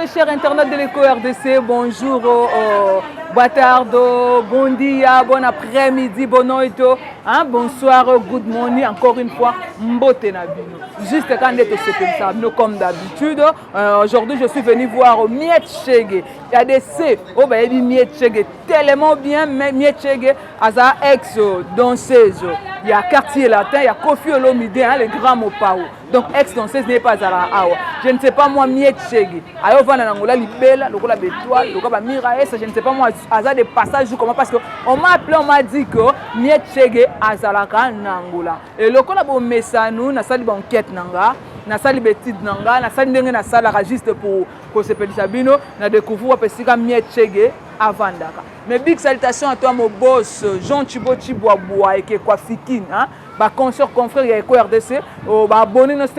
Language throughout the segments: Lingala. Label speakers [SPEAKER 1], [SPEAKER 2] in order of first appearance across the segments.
[SPEAKER 1] Très chers internautes de l'Éco-RDC, bonjour, boa bon dia, bon après-midi, bon nuit, hein, bonsoir, good morning, encore une fois, mbote na bino. Juste quand on est au CPM, comme d'habitude, aujourd'hui je suis venu voir Miet Chege. Il y a des C, oh ben il dit Miet Chege tellement bien, mais Miet Chege a ex danseuse. Il y a Quartier Latin, il y a Kofi Olomide, hein, les grands mots pas. Donc ex-danseuse n'est pas à Awa. Je ne sais pas moi Miet Chege. Ayo vana nangola libela, lokola betoile, lokola miraes, je ne sais pas moi hasard des passages ou comment parce que on m'a appelé, on m'a dit que Miet Chege azalaka nangola. Et lokola bo mesanu na sali ba enquête nanga, na sali betide nanga, na sali ndenge na sala juste pour se pelisa bino, na découvrir pesika Miet Chege avandaka. Mais big salutation à toi mon boss Jean Thibaut Chiboaboua et que quoi fikine hein. Bah consort confrère il y a Éco-RDC, bah abonné notre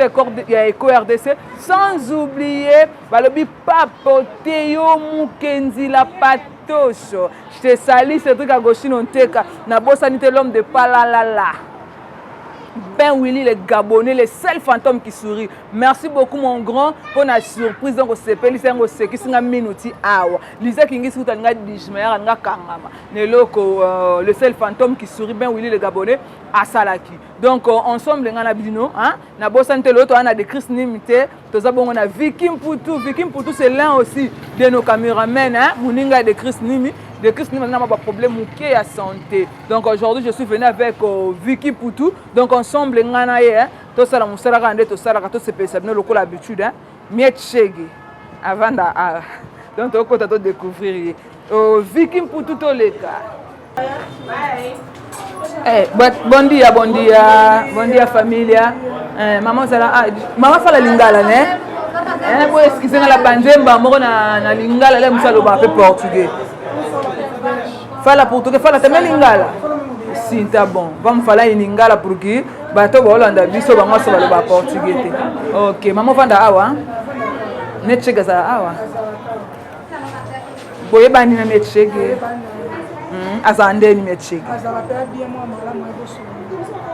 [SPEAKER 1] il y a Éco-RDC, sans oublier bah le bi Papoteo Mukenzi la patoche. Je te salue ce truc à gauche non teka na bossanité l'homme de Palalala. Ben Willy, les Gabonais, les seuls fantômes qui sourient. Merci beaucoup mon grand pour la surprise. Donc c'est pas c'est qui sont minuti awa. Lisa Kingi sous tanga dijmera nga kangama. Neloko le seul fantôme qui sourit Ben Willy les Gabonais à Salaki. Donc ensemble ngana bidino hein na bosante l'autre on a des Chris Nimité, toza bon on a Vicky Mputu. Vicky Mputu c'est l'un aussi de nos caméramens hein, Muninga de Chris Nimi. De Chris Nimi n'a pas de problème qui à santé. Donc aujourd'hui je suis venu avec Vicky Mputu. Donc ensemble ngana hein, to sala musala kande to sala kato CPS no lokola habitude hein. Miet Chege avant da donc to ko to découvrir Vicky Mputu to leka. Eh, bon dia familia. Maman sala maman fa la lingala né. Pour excuser la banjemba moko na lingala le musalo ba pe portugais. Fala portugais fala também lingala. Sim, tá bom. Vamos falar em lingala porque bato ba Holanda biso ba ngoso ba portugais te. OK, maman vanda awa. Net chega za awa. Boye bani na net chega. Azandeni Miet Chege.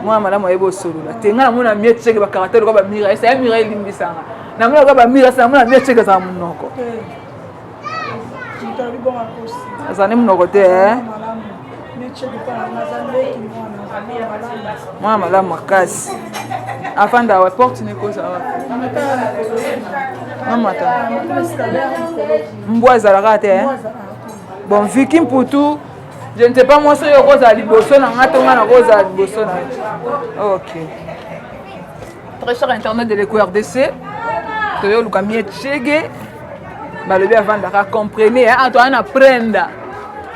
[SPEAKER 1] Moi malamu ebo solula. Tenga na mona Miet Chege ba caractère ko ba mira, esa mira limbisanga. Na mona ko ba mira sa mona Miet Chege za munoko. Azane munoko te eh. Moi malamu makasi. Afanda wa porte ne ko za wa. Mamata. Mbwa za la te eh. Bon Vicky Mputu. Je ne sais pas moi si je rose à Liboso, ok. Très cher internet de l'Éco-RDC, tu veux le Miet Chege, le bien vendre, comprenez, hein, tu vas apprendre.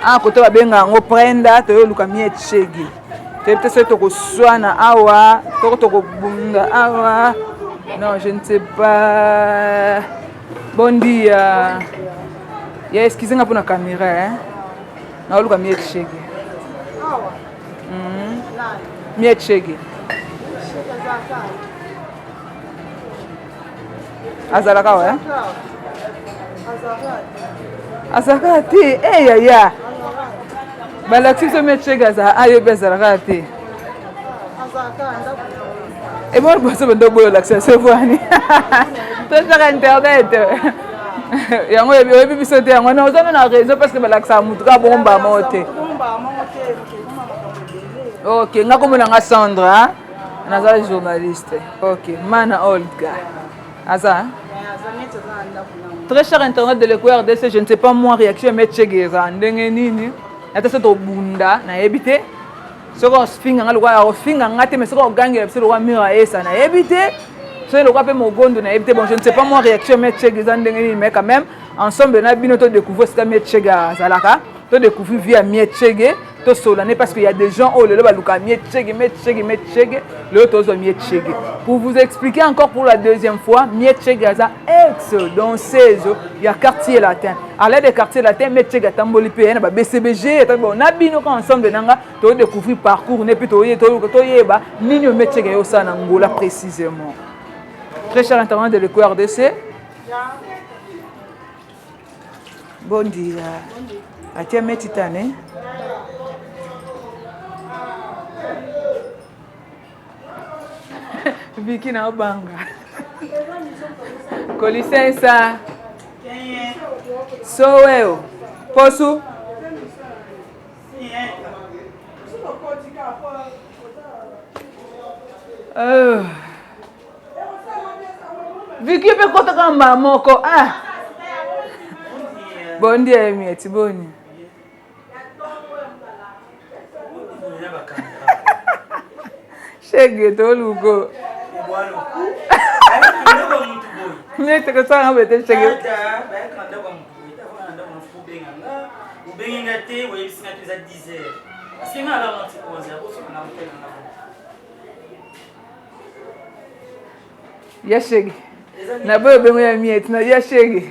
[SPEAKER 1] Ah, quand tu vas bien apprendre, tu veux le Miet Chege. Tu veux peut-être que tu sois na awa, tu veux bunga awa. Non, je ne sais pas. Bon dia. Yeah, excusez-moi pour la caméra, hein. Na oluka Miet Chege. Miet Chege. Azalaka ouais. Azalaka te eh ya. Balaxi so Miet Chege za ayo bezalaka te. Et moi je pense que boyo l'accès c'est voani. Tout sur internet. Yango yebi biso te yango na ozana na réseau parce que balaxa mutuka bomba mote. OK, nga komona nga Sandra, naza journaliste. OK, mana Olga. Aza. Très cher internet de l'Éco-RDC, je ne sais pas moi réaction Miet Chege za ndenge nini. Ata se to bunda na ebité. Soko sfinga nga lokwa sfinga ngate mais soko gangela biso lokwa mira esa na ebité. C'est le rappel Mogondo na ebité. Bon, je ne sais pas moi réaction Miet Chege za ndenge nini mais quand même ensemble na bino to découvrir ce que Miet Chege zalaka. To découvrir via Miet Chege. Parce qu'il y a des gens oh le baluka Miet Chege l'autre Miet Chege. Pour vous expliquer encore pour la deuxième fois, Miet Chege a ex danseuse, il y a Quartier Latin. À l'aide des Quartier Latin, Miet Chege tamboli pe na ba BCBG, on a bino quand ensemble nanga to découvrir parcours ne puis to yeba nini Miet Chege yo sa na Angola précisément. Très cher internet de l'Éco-RDC. Bon dia. Atia metitane. Vicky na banga. Kolisensa. Soweyo. Posu. Vicky pe kota kamba moko. Bon dia mieti boni. Chega to lugo. Mieti ko sanga bete chega. Ya chega. Na boa bem a mieti na ya chega.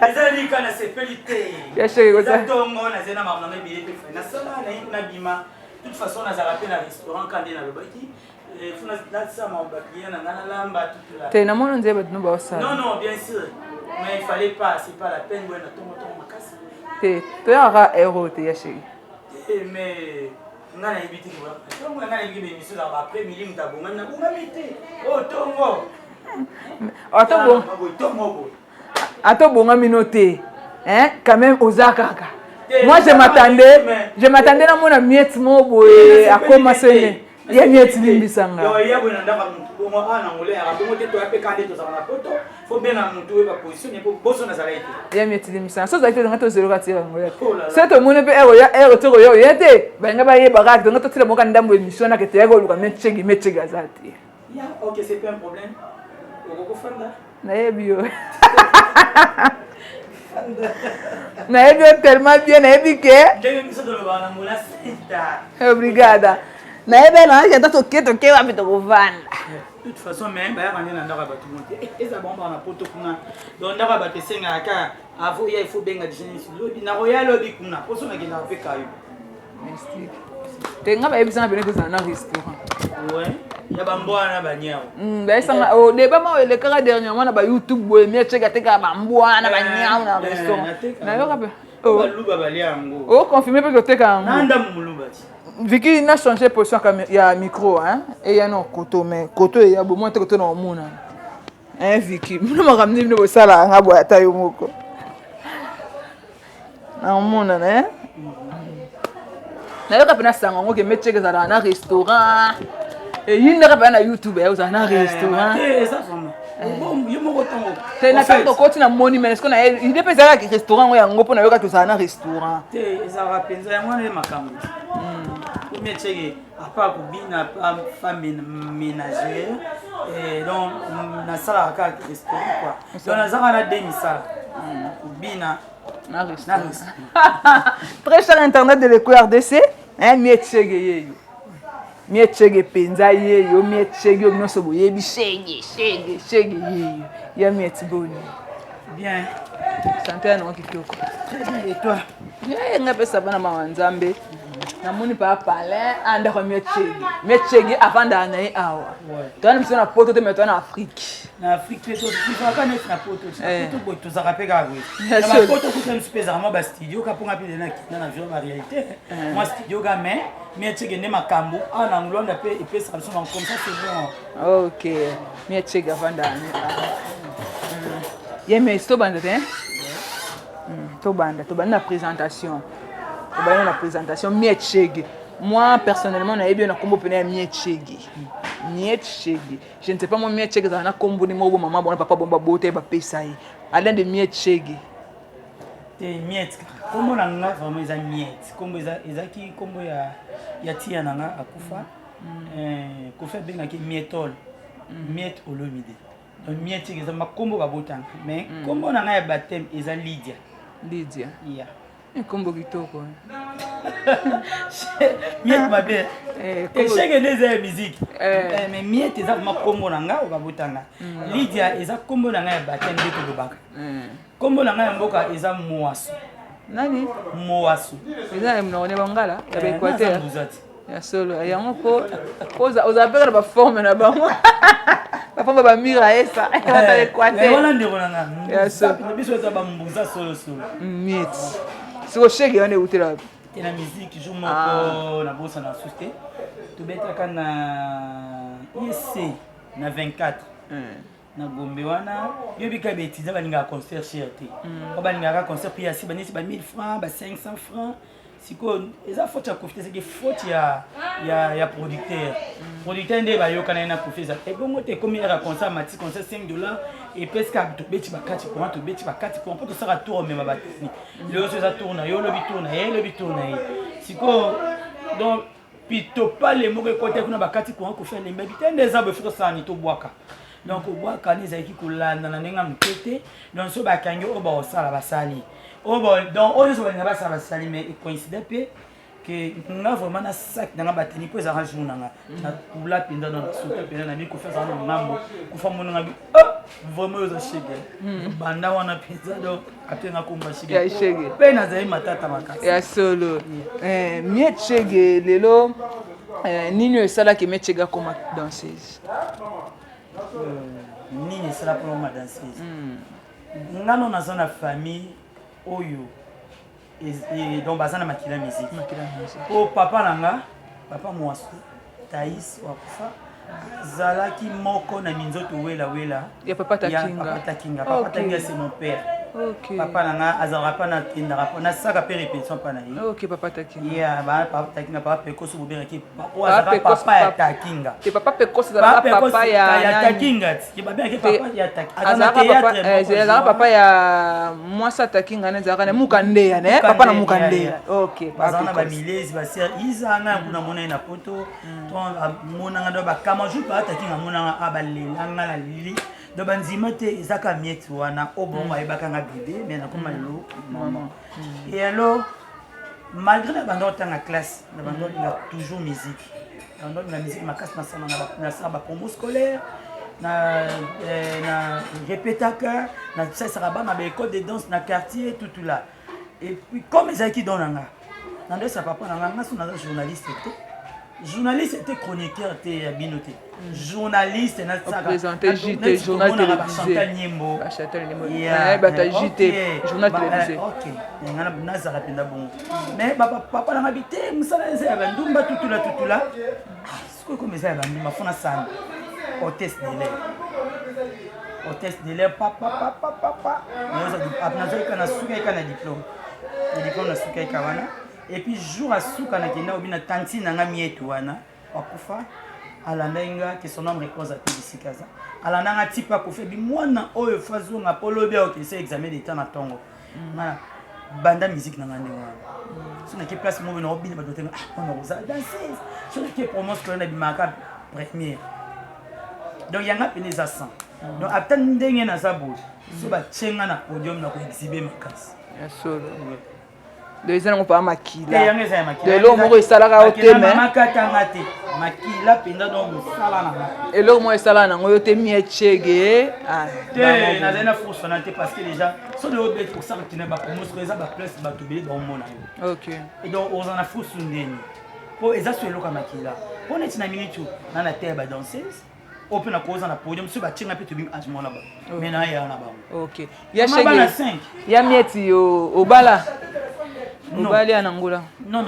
[SPEAKER 2] Ezali kana sepelite.
[SPEAKER 1] Ya chega ko sa.
[SPEAKER 2] Tongo na zena mama na bilete na sala na bima. De toute façon, on a rappelé le restaurant quand on a le baki. Il faut que ça m'a oublié, on a lamba tout là.
[SPEAKER 1] T'es na mon onde bet no ba ça.
[SPEAKER 2] Non, bien sûr. Mais il fallait pas, c'est pas la peine de tomber ma casse.
[SPEAKER 1] T'es aura héros te ya chega.
[SPEAKER 2] Mais on a évité que voilà. On a évité mes missions après midi m'tabonga na bonga mité. Oh tongo.
[SPEAKER 1] Attends bon.
[SPEAKER 2] Tongo.
[SPEAKER 1] Attends bon aminoté. Hein, quand même aux akaka. Moi je m'attendais à mon miette mobo à commencer. Il y a miette limbisanga.
[SPEAKER 2] Il y a bonanda ba mutu mo ana ngole ya ba mote to ape kande to za na poto. Faut bien na mutu ba position pour boso na zalaite.
[SPEAKER 1] Il y a miette limbisanga. So za ite ngato zero katira ngole. C'est to mone pe ero to yo yete. Ba ngaba ye barak to ngato tira mo kan ndambo emission na kete yako luka metche gazati.
[SPEAKER 2] Ya, OK, c'est pas un problème. Oko fanda.
[SPEAKER 1] Na yebio. Na yebio tellement bien na yebike. Obrigada. Na yebe na ya tato keto wa bito kuvanda.
[SPEAKER 2] De toute façon même ba ya na ndaka batu monte. Eza bomba na poto kuna. Donc ndaka batu senga ka avo ya il faut benga disenis lobi na royal lobi kuna. Poso na kina pe kayo.
[SPEAKER 1] Merci. Tenga ba yebisa na bene ko na restaurant.
[SPEAKER 2] Ouais. Ya bambwana banyao.
[SPEAKER 1] Ba isanga o deba ma le kaka dernièrement na ba YouTube boy me cheka teka bambwana banyao na restaurant. Na yo kape.
[SPEAKER 2] Oh. Baluba baliango.
[SPEAKER 1] Oh, confirmé pe ko teka.
[SPEAKER 2] Nanda muluba.
[SPEAKER 1] Vicky n'a changé position il y a micro hein et il y a non koto mais koto il y a beaucoup moins de koto dans le monde hein Vicky nous m'a ramené nous ça là ngabo atayo moko na monde hein na yo kapena sanga ngoke metcheke za na restaurant et yinde kapena YouTube ya za na restaurant
[SPEAKER 2] ça vraiment bon yo moko tongo
[SPEAKER 1] c'est na kato koti na moni mais est-ce qu'on a il dépend ça que restaurant ya ngopo na yo ka to za na restaurant
[SPEAKER 2] ça va penza ya mwana makambo métier à part kubina femme ménagère et donc na sala ka restaurant quoi donc na zaka na demi sala kubina
[SPEAKER 1] na restaurant très cher internet de l'EcoRDC hein métier miechege penza yeyo miechege mnoso boyebi shege yeyo ya mieti boni
[SPEAKER 2] bien
[SPEAKER 1] santé à non kitoko
[SPEAKER 2] et toi
[SPEAKER 1] ngapesa bana mawanzambe namoni pa palin anda ko miechege avant d'anaï awa toi na misona poto te meto na Afrique
[SPEAKER 2] to tu va net na poto to za rapeka bwe na poto ko tenu spécialement ba studio ka ponga pe na vivre la réalité moi studio ga mais miechege ne makambo ana ngulonda pe et ça comme ça c'est bon
[SPEAKER 1] OK miechege avant d'anaï ye mais sto banda te to banda na présentation la présentation miechege moi personnellement na yebi na kombo pena miechege je ne sais pas moi miechege za na kombo ni mobo maman bona papa bomba bote ba pesa yi alain de miechege
[SPEAKER 2] te miet kombo na nga vraiment eza miet kombo eza ki kombo ya tia na nga akufa ko fait benga ki mietol miet olomide donc miechege za makombo ba botanga mais kombo na nga ya baptême eza Lydia yeah
[SPEAKER 1] kombo kitoko
[SPEAKER 2] miet mabe et chaque des musique mais miet eza makombo na nga okabotanga Lydia eza kombo na nga ya baptême ndeko lobaka kombo na nga ya mboka eza Moasu
[SPEAKER 1] nani
[SPEAKER 2] Moasu
[SPEAKER 1] eza mnaone bangala ya Equateur ya solo yango ko oza peka ba forme na bango ba forme ba mira esa ya Equateur
[SPEAKER 2] wala ndeko na nga
[SPEAKER 1] ya solo
[SPEAKER 2] biso eza ba mbuza solo
[SPEAKER 1] miet siko shege yane utela
[SPEAKER 2] tena musique jour moko na bossa na souté to betaka na ISC na 24 na Gombe wana yo bika betiza balinga concert cherté ko balinga concert puis asi banisi ba 1000 francs ba 500 francs siko eza faute ya profiter c'est que faute ya producteur nde ba yokana na profiter et bongo te comme era concert mati concert $5 et presque to beti ba 4 courant to beti ba 4 courant pour to sara tour même ba technique le so za tourna yo le bitourna siko donc puis to pas les mots côté kuna ba 4 courant ko faire les mais bitende za ba futo sani to boaka donc boaka ni za ki kolanda na nenga mtete donc so ba kangi o ba osala basali oh bon donc on est pas ça va salir mais coïncide peu que on a vraiment un sac dans la batterie pour arranger mon anga na kula pinda dans soupe pinda na mi ko faire ça na ngambo ko fa mon ngabi vraiment aux chege banda wana pizza donc atenga komba chege
[SPEAKER 1] ya chege
[SPEAKER 2] pe na zai matata makasi
[SPEAKER 1] ya solo miet chege lelo nini esala ki miet chega comme danseuse
[SPEAKER 2] nini esala pour ma danseuse ngano na zona famille oyo et donc bazana makila musique o papa nanga papa mwasu Taïs wakufa zalaki moko na minzoto wela
[SPEAKER 1] ya papa takinga
[SPEAKER 2] papa takinga c'est mon père. Okay. Papa nanga azara pa na kinda rapa na saka pe répétition pa na yi.
[SPEAKER 1] OK papa takinga.
[SPEAKER 2] Yeah, papa takinga papa pekoso bobera ki o azara papa ya takinga.
[SPEAKER 1] Te papa pekoso azara papa ya
[SPEAKER 2] takinga. Ki babera ki papa ya takinga.
[SPEAKER 1] Azara papa ya mwasa takinga na azara na mukande ya ne papa na mukande. OK papa.
[SPEAKER 2] Azana ba milezi ba ser izanga kuna mona na poto. To mona ngado ba kama ju pa takinga mona abalela ngala lili. Do banzima te izaka mieti wana obongo ayebaka nga bébé mais na koma lelo maman et alors malgré la bande en classe la bande il a toujours musique la musique ma casse na sa ba promo scolaire na répétaka na ça sera ba ma école de danse na quartier tout là et puis comme ezaki donanga na sa papa na nga sona journaliste était chroniqueur était binoté journaliste na
[SPEAKER 1] ça présenter JT journal télévisé ba JT journal télévisé
[SPEAKER 2] OK ngana naza rapenda bon mais papa na habité musala eza ya bandumba tout là ce que comme ça ya bandumba fona sana hôtesse de l'air papa naza apnazo kana suka kana diplôme na suka kawana et puis jour à souka na kenda obina tantine nga mietu wana wakufa alandenga que son nom repose à Tibisikaza alandanga tipa ko febi mwana oyo fazo nga polobi o kese examen d'état na tongo na banda musique na ngane wana so na ke place mo na obina ba dotenga on rosa danseuse so na ke promo scolaire na bimaka première donc yanga peneza 100 donc atandenge na sabo so ba tchenga na podium na ko exhiber makasi
[SPEAKER 1] ya solo de zana pas makila de lo mo esalaka oteme
[SPEAKER 2] makila penda donc sala na
[SPEAKER 1] et lo mo esala na ngoyo te miechege
[SPEAKER 2] te na zana fonctionnalité parce que déjà so de obet pour ça que tu n'as pas pour montrer ça ba place ba tobeli ba mona
[SPEAKER 1] OK
[SPEAKER 2] et donc on en a fou sundeni pour eza sur lo ka makila pour net na minute na na terre ba danseuse open na cause na podium so ba chinga pe to bim ajmona ba mais na ya na ba
[SPEAKER 1] OK ya chege ya mieti yo obala Obali à Angola.
[SPEAKER 2] Non.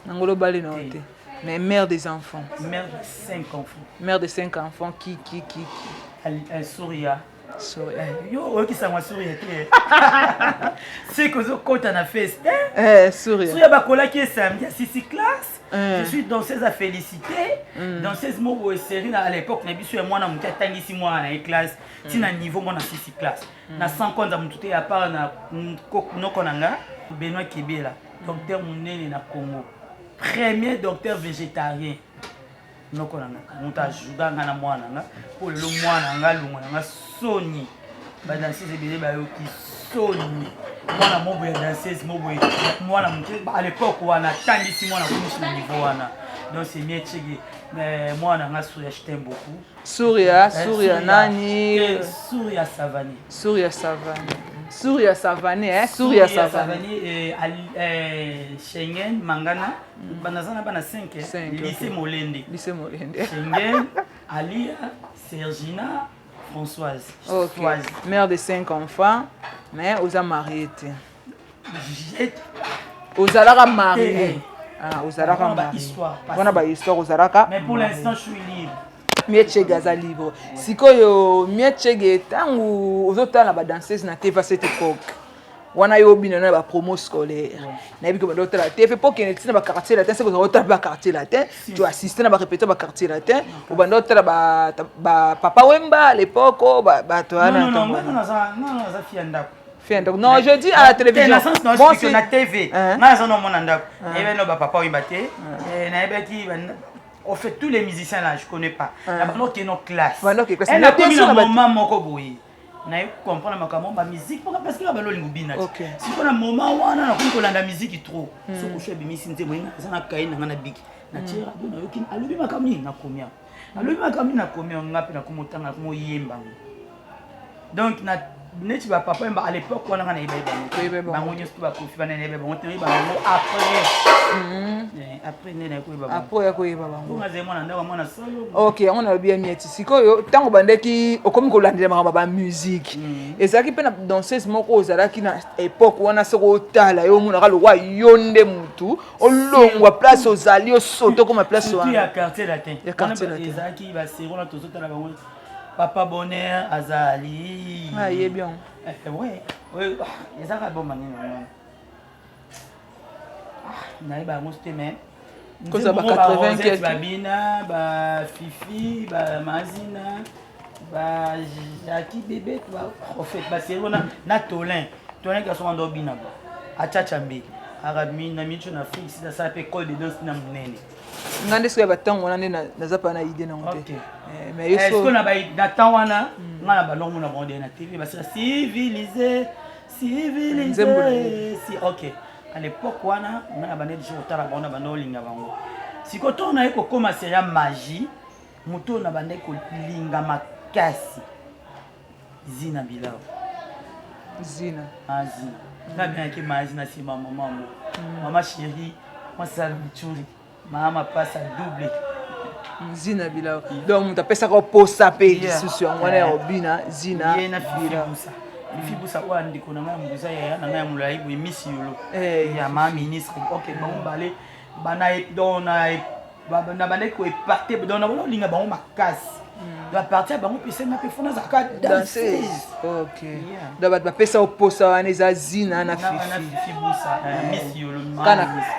[SPEAKER 1] Angola Bali non. Mais mère des enfants.
[SPEAKER 2] Mère de 5 enfants.
[SPEAKER 1] Mère de 5 enfants qui
[SPEAKER 2] Souria.
[SPEAKER 1] Yo
[SPEAKER 2] qui ça moi Souria. C'est que quand on a fait
[SPEAKER 1] Souria.
[SPEAKER 2] Souria bakola qui est samedi à 6 classes. Je suis danseuse à féliciter. Danseuse mo série à l'époque na biso moi na muka tangisi moi na classe. Tina niveau moi na 6 classes. Na 100 konza mututé à part na noko nanga. Benoît Kibela, docteur Mounene na Congo. Premier docteur végétarien. Noko nanga. Monta juga ngana mwana nga. Pour le mwana nga lungo nga soni. Ba danseuse ebele ba yoki soni. Mwana mobo ya danseuse mobo mwana muté à l'époque wana tandisi mwana kumishi na niveau wana. Donc c'est mieux chege. Mais mwana nga Souria je t'aime beaucoup.
[SPEAKER 1] Souria nani?
[SPEAKER 2] Souria Savani.
[SPEAKER 1] Souria Savani, Souria Savani
[SPEAKER 2] Schengen Mangana banazana bana 5 lycée Molende Schengen Alia Sergina Françoise
[SPEAKER 1] mère de 5 enfants mais aux a marié aux a marié aux a marié
[SPEAKER 2] histoire
[SPEAKER 1] on a histoire aux a
[SPEAKER 2] mais pour l'instant je suis libre
[SPEAKER 1] Mietchege aza libre. Sikoyo Mietchege tangu ozotala ba danseuse na TV à cette époque. Wana yo bino na ba promo scolaire. Na biko ba dotala TV époque ne tina ba quartier latin, c'est que ozotala ba quartier latin, tu assistais na ba répéter ba quartier latin, ou ba dotala ba Papa Wemba à l'époque ba to ana.
[SPEAKER 2] Non, ça fianda.
[SPEAKER 1] Non, je dis à la télévision.
[SPEAKER 2] Bon, c'est la TV. Non, ça non mon andap. Et ben non Papa Wemba té. Et na beki on fait tous les musiciens là, je connais pas. La bano qui est nos classes. Elle a commis un moment moko boui. Na comprendre makambo ba musique parce que la balo lingubina. Si on a un moment où on a ko landa musique trop. So ko fait bimisi nte moyina ça na kai na biki. Na tira bona yokin alobi makamni na komia. Alobi makamni na komia ngapi na komotanga ko yemba. Donc na neti ba papa à l'époque on a na iba bango nyosto ba kofi bana nebe bango tena ba après nene ko iba
[SPEAKER 1] après ya ko iba bango
[SPEAKER 2] on a zemo na ndawa mwana solo.
[SPEAKER 1] OK on a bien mieti sikoyo tango bandeki okomi ko landela makamba ba musique ezaki pe na danseuse moko ozalaki na époque wana soko tala yo muna ka lo wa yonde mutu olongwa place ozali osoto comme place
[SPEAKER 2] wana ya quartier latin ezaki ba sero na tozota na bango Papa Bonheur Azali.
[SPEAKER 1] Ah, il est bien.
[SPEAKER 2] Ouais. Il y a un bon manière. Ah, il on se met.
[SPEAKER 1] Quand ça va 80
[SPEAKER 2] quelques. Babina, ba Fifi, ba Mazina, ba Jackie bébé, en fait, ba c'est na Tolin. Tolin qui sont en Dobina. À Tchatchambe. Arabi na micho na Afrique, c'est ça fait école de danse na munene.
[SPEAKER 1] Ngande siko batang wana ne naza pa na idée na ngote.
[SPEAKER 2] Mais est-ce qu'on a ba datan wana ngana ba longo na bonde na TV ba civilisé si OK. À l'époque wana ngana ba ne jour tala bona ba no linga bango. Siko to na eko koma seria magie, muto na ba ne ko linga makasi. Zina bilao.
[SPEAKER 1] Zina.
[SPEAKER 2] Zina. Na bien que Mazina c'est maman chérie, moi ça me maman passe à double.
[SPEAKER 1] Zina bila. Donc tu appelles ça comme posa pe discussion wana obina Zina
[SPEAKER 2] bila. Ifi busa wa ndiko na ngam busa ya na ngam mulai bu misi yolo. Ya ma ministre. OK, bon balé bana dona na bana ko parté dona bolo linga ba makasi. La partie ba mo pese na pe fona za ka danser.
[SPEAKER 1] OK. Donc ba pesa oposa wana za Zina na
[SPEAKER 2] Fifi busa misi yolo.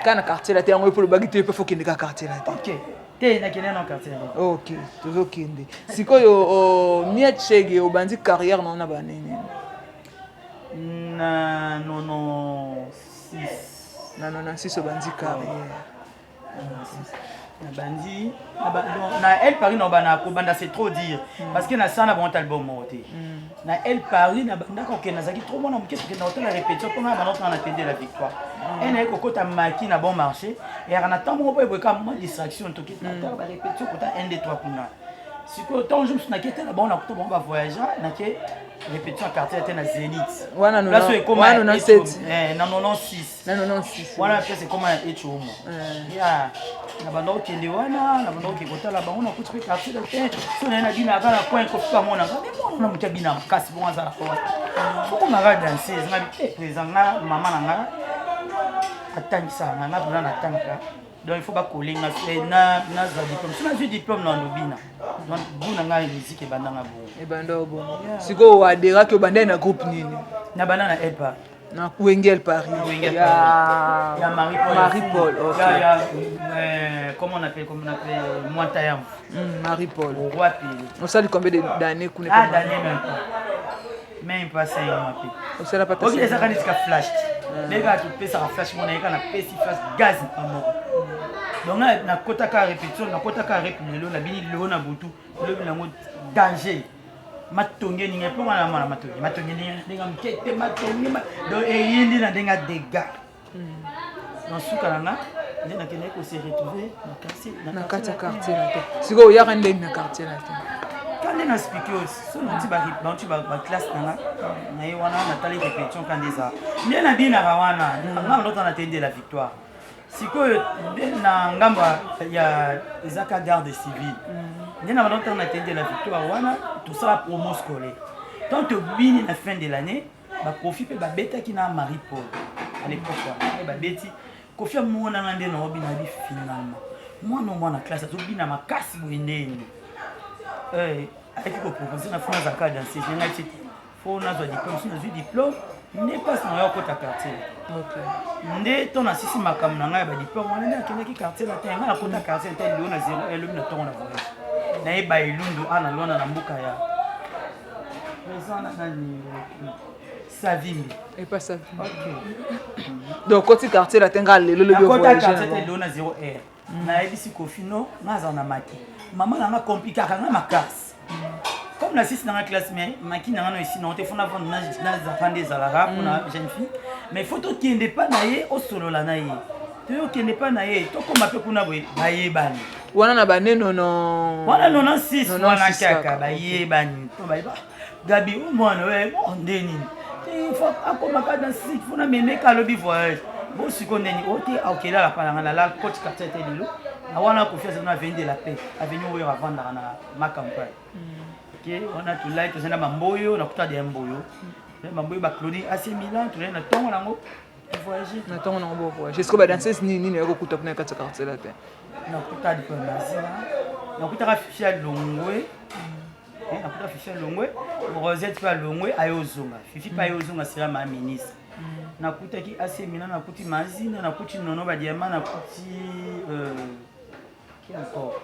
[SPEAKER 1] Kana quartier la terre pour le bagité peut faut qu'il ka quartier la terre.
[SPEAKER 2] OK. Te na kene na quartier.
[SPEAKER 1] OK, toujours kende. Sikoyo Mietchege obandi carrière na ba nini.
[SPEAKER 2] Na non 6.
[SPEAKER 1] Na 6 obandi carrière.
[SPEAKER 2] Bandi na elle Paris na bana ko banda c'est trop dire parce que na ça na bon album monté na elle Paris na banda ko ke na zaki trop bon na mke que na hôtel la répétition pour na bana on attendait la victoire et na ko kota maki na bon marché et on attend mon pas comme moi distraction to ke na ba répétition ko ta 1 2 3 kuna si ko tant je me suis naquete na bon na ko bon ba voyager na ke répétition quartier était na Zénith
[SPEAKER 1] wana no
[SPEAKER 2] là c'est comme
[SPEAKER 1] wana no 7
[SPEAKER 2] na 96
[SPEAKER 1] na 96
[SPEAKER 2] wana c'est comme un échomo ya na bando kende wana na bando kikotala bango na kutu quartier de terre so na dina kana coin ko fa mona na mukabina makasi bon za ko ko mara danser na présent na maman na nga atangisa na na na tanka donc il faut pas coller na za diplôme si na j'ai diplôme na lobina donc buna nga musique e bandanga bo
[SPEAKER 1] e bando bon siko adera ke banda na groupe nini
[SPEAKER 2] na banana elpa
[SPEAKER 1] na Wengel Paris
[SPEAKER 2] ya
[SPEAKER 1] Marie-Paul OK
[SPEAKER 2] comment on appelle Montayam
[SPEAKER 1] Marie-Paul
[SPEAKER 2] roi pile
[SPEAKER 1] on sait combien d'années qu'on est
[SPEAKER 2] d'années même pas 5 mois
[SPEAKER 1] on sait pas
[SPEAKER 2] OK ça quand il flash les gars tu peux ça flash mon écran na pesi flash gaz donc na kota ka répétition na kota ka répétition na bini lo na butu lo bilango danger matonge ni ngepo wana mwana matonge ni ndinga mkete matonge do eyindi na ndinga dega na suka nanga ndina kene ko se retrouver
[SPEAKER 1] na quartier la te siko ya kande na quartier la te
[SPEAKER 2] quand na speaker so na ti ba classe nanga na yi wana na tali répétition quand déjà bien na bina wana ngamba ndo na tende la victoire siko na ngamba ya ezaka garde civile ndina ba ndo na tende la victoire wana tout ça promo scolaire tant que bini la fin de l'année ba profit pe ba beta ki na Marie-Paul à l'époque ba beti kofia mona ngande na obi na bi finalement moi no mwana classe to bina makasi boendeni ayaki kopropose na fo nazalaka danser nanga ti fo nazwa diplôme so nazwi diplôme nde mpasi na yo akota quartier nde to nasisi makambo na ngai ya badiplôme wana nde akendaki quartier na te ngai nakota quartier te lio na 0 elobi na ntongo na voyage nayeba elundu ana lwana na mboka ya nani Savimbi.
[SPEAKER 1] Et pas Savimbi. Donc, quand tu quartier là, tu as le
[SPEAKER 2] voyage. Quand tu quartier, tu as 0 R. Na ebisi kofino, naza na maki. Maman na compliqué kanga ma classe. Comme la 6 dans la classe mais maki na na ici non te fona vendre na zafande zalara pour na jeune fille. Mais photo qui n'est pas naie au solo la naie. Tu qui n'est pas naie, to ko mape kuna boye baye bani.
[SPEAKER 1] Wana na bane non.
[SPEAKER 2] Wana 96 wana kaka baye bani. To baye ba. Gabi o mwana we ndeni. Il faut akomaka dans site fona meme ka lobi voyage. Bon sikondeni ote akela la palanga na la coach quartier te lilo. Na wana confiance na vendre de la paix. Avenue oyo vendre na makampa. OK, on a tout like tozana mamboyo na kuta de mboyo. Mamboyo ba Claudie AC Milan tu na tongo nango. Voyager.
[SPEAKER 1] Na tongo nango voyager. Est-ce que ba danser nini na kuta kuna kata quartier la te.
[SPEAKER 2] Na kuta de Mazina. Na kuta ka ficha longwe. Nakuta ficha longwe. Rosette pa longwe ayozonga. Fifi pa ayozonga sera ma ministre. Nakuta ki AC Milan nakuti Mazina nakuti nono ba diamant nakuti qui encore.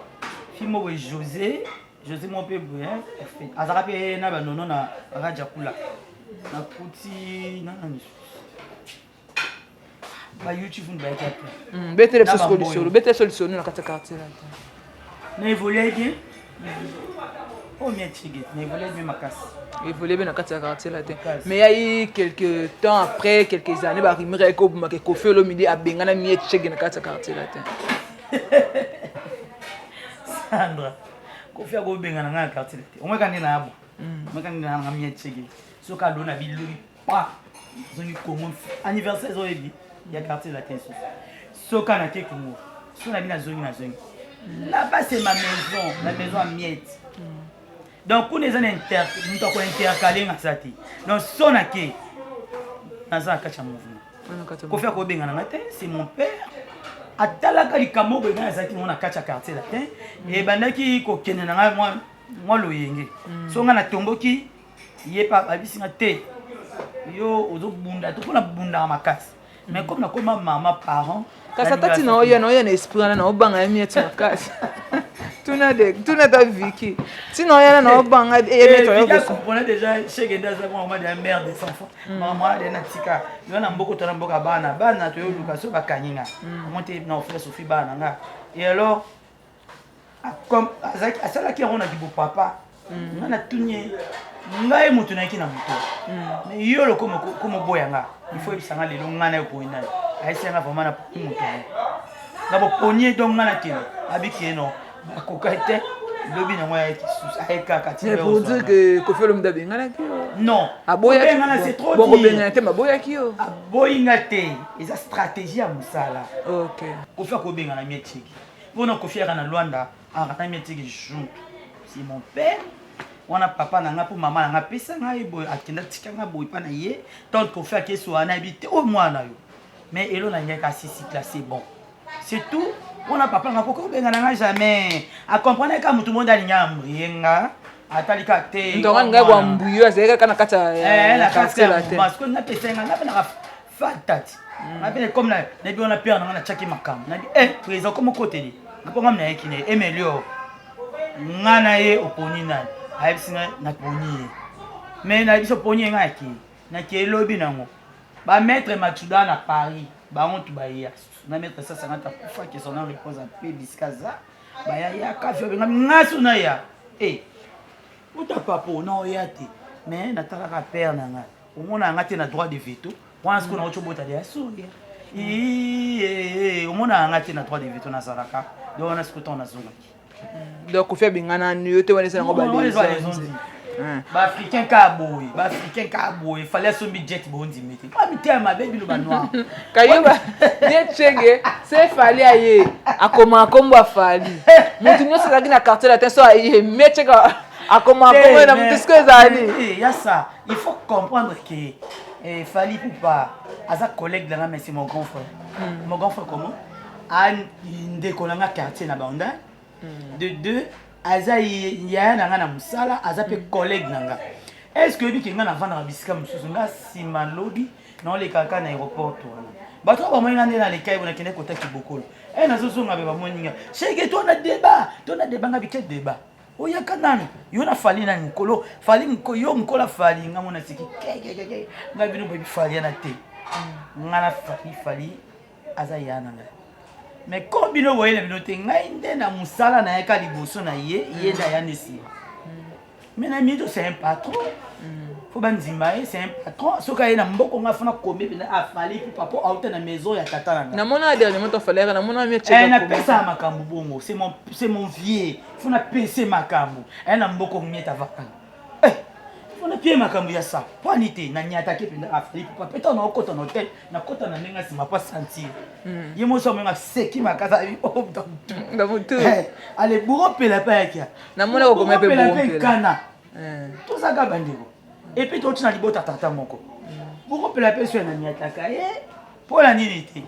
[SPEAKER 2] Fimo we José mon père bien fait azarape na ba nono na raja kula nakuti nani ba YouTube on ba ekata
[SPEAKER 1] bete solution na kata quartier là
[SPEAKER 2] na évoluer bien oh mien tigé na évoluer bien makasi
[SPEAKER 1] évoluer bien na kata quartier là mais il y a eu quelques temps après quelques années ba rimire ko buma ke kofi lo midi abengana mie tigé na kata quartier là
[SPEAKER 2] Sandra kofi go bengana na quartier là o meka ndina abo meka ndina na mie tigé so ka dona bilori pa zoni Congo anniversaire zo ebi ya quartier là tenso so kana te Congo so na bina zoni là-bas c'est ma maison la maison à miettes donc on est en intercalé na sati donc son aké naza kacha mouvement ko faire ko benga na te c'est mon père atalaka likambo ko benga sati mona kacha quartier là te et bandaki ko kenena nga moi loyenge so nga na tomboki ye pa abisinga te yo ozo bunda to na bunda makasi mais comme na koma maman parent
[SPEAKER 1] kasa tati na oya na esprit na obanga ya mieti makasi tuna ta Vicky sinon oya na obanga e meto yo
[SPEAKER 2] ko comprendre déjà chez Genda ça moi de la mère des enfants maman de natika yo na mboko to na mboka bana to yo luka so bakanyinga monte na offer Sophie bana nga et alors comme azaki asala ki rona ki bo papa na tunye ngai mutu na ki na mutu mais yo lo comme boyanga il faut ebisanga lelo ngana ko ina ayisenga vraiment na mutu na bo ponier donc ngana kino abiki no bakokate lobi na moi ayeka kati
[SPEAKER 1] mais pour dire que Kofi Olomide bengana ki
[SPEAKER 2] non
[SPEAKER 1] aboya
[SPEAKER 2] bengana c'est trop
[SPEAKER 1] bon bengana te maboya ki yo
[SPEAKER 2] aboyinga te eza stratégie ya musala
[SPEAKER 1] OK
[SPEAKER 2] Kofi ko bengana mietiki bona Kofi kana Luanda akata mietiki junto c'est mon père wana papa na nga pour maman na nga pesa nga boy akenda tika nga boy pa na ye tant Kofi akeso ana habité au mwana yo mais elo na nyaka sisi classé bon c'est tout on a papa ngako ko benga nga jamais a comprendre ka mutu monde alinga mrenga atalika te
[SPEAKER 1] ndonga nga kwa mbuyo azeka kana kata
[SPEAKER 2] la quartier la te parce que na pesenga na bana fatati na bene comme na bi on a peur na chaki makam na bi président comme côté ngako ngamna yekine Emilio ngana ye oponi na ayisinga na poni mais na biso poni ngaki na ke lobby nango ba maître Matsuda na Paris ba on tu ba ya na mettre ça 50 fois que son nom repose en paix biskaza ba ya kafio benga ngasu na ya uta papo na oyate mais na talaka père na nga omona ngate na droit de veto wana ce qu'on a autre bota de asoya omona ngate na droit de veto na salaka donc on a ce que on a zongaki
[SPEAKER 1] donc Kofi bengana ni te wana sana ba
[SPEAKER 2] ba africain ka boy fallait son budget bondi meti pas mitema baby lo banwa
[SPEAKER 1] kayoba ne chenge c'est fali aye akoma kombo afali mutu nyoso zaki na quartier la tenso aye mecheka akoma kombo na mutu sko ezali
[SPEAKER 2] ya ça il faut comprendre que fali poupa aza collègue là mais c'est mon grand frère comment a ndeko na quartier na banda de deux aza yaya na nga na mosala aza pe collègue na nga est-ce que biki nga na vanda bisika mosusu nga sima lobi na oleka kaka na aéroport to wana bato bamoi nga nde na lekai bona kende kota kibokolo nazozonga be bamoni nga shege to na débat nga bike débat oyaka nani yo na fali na nkolo fali yo nkola fali nga mona siki keke nga bino bebi fali na te nga na fali aza yana nga mais comme bino boyele bino te ngai nde na musala na yaka liboso na ye nda ya nesi mais na mito c'est un patron faut bandima c'est un patron soka ye na mboko nga fana kombe bina afali pour papa auta na maison ya tata na
[SPEAKER 1] mona dernièrement to fallait na mona mi check
[SPEAKER 2] na pesa makambu bongo c'est mon vieux faut na pesa makambu na mboko mieta vakana on a pied makambu ya ça poinité na nyata ke penda afali pour papa na okota na hotel na kota na nenga sima pas sentir yemo so menga seki makasa
[SPEAKER 1] dans mutu
[SPEAKER 2] allez bourro pela pa yakia
[SPEAKER 1] na mona ko mepe bourro
[SPEAKER 2] kana tout ça ga bandeko et puis tu na libota tata moko bourro pela pe so na nyata ka pour la nini te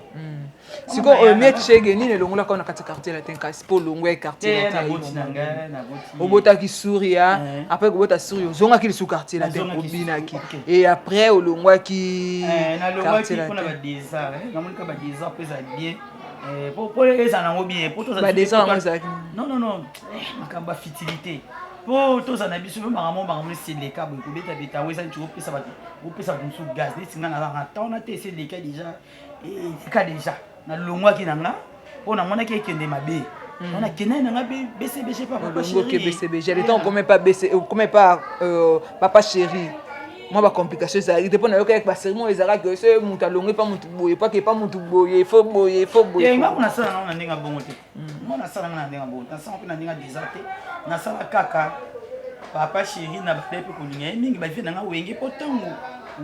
[SPEAKER 1] siko omet chege nini longola ka na kati quartier la tenka pour longola quartier
[SPEAKER 2] na boti na boti
[SPEAKER 1] obota ki souria après obota souria zonga ki sous quartier la tenka obina ki et après olongwa ki
[SPEAKER 2] na longwa ki pona ba désert na monika ba désert pesa bien pour les ana bien pour
[SPEAKER 1] ba désert
[SPEAKER 2] non makamba fitilité pour tous en habitude maman c'est les câbles ko beta beta wesa tu opesa ba opesa bunsu gaz ni singa na temps na te c'est les cas déjà et ka déjà na longwa ki nanga pona mona ki kende mabe on a kende na BCBG papa chéri
[SPEAKER 1] BCBG le temps comme pas BC comme pas papa chéri moi ba complication ça arrive dépend na yo avec ba serment ezara que ce mutu alongwe pas mutu boye pas que pas mutu boye faut boye
[SPEAKER 2] nga kuna sala na ndinga bongo te mona sala na ndinga bongo na sala na ndinga désarté na sala kaka papa chéri na bapepe kolinga mingi ba vie na wenge potango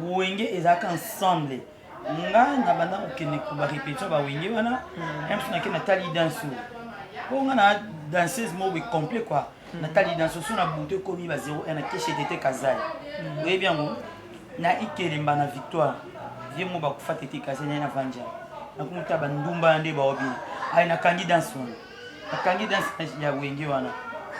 [SPEAKER 2] wenge ezaka ensemble nga na banda okene ko ba répétition ba wenge wana même si na ke na tali danse ko nga na danseuse mo be complet quoi Nathalie dans ce son a bouté comme il va 0 et na keche tete kazai. Oui bien bon. Na ikelemba na victoire. Vie mo ba kufa tete kazai na vanja. Na kumuta bandumba nde ba obi. Ai na candidance wana. Na candidance ya wenge wana.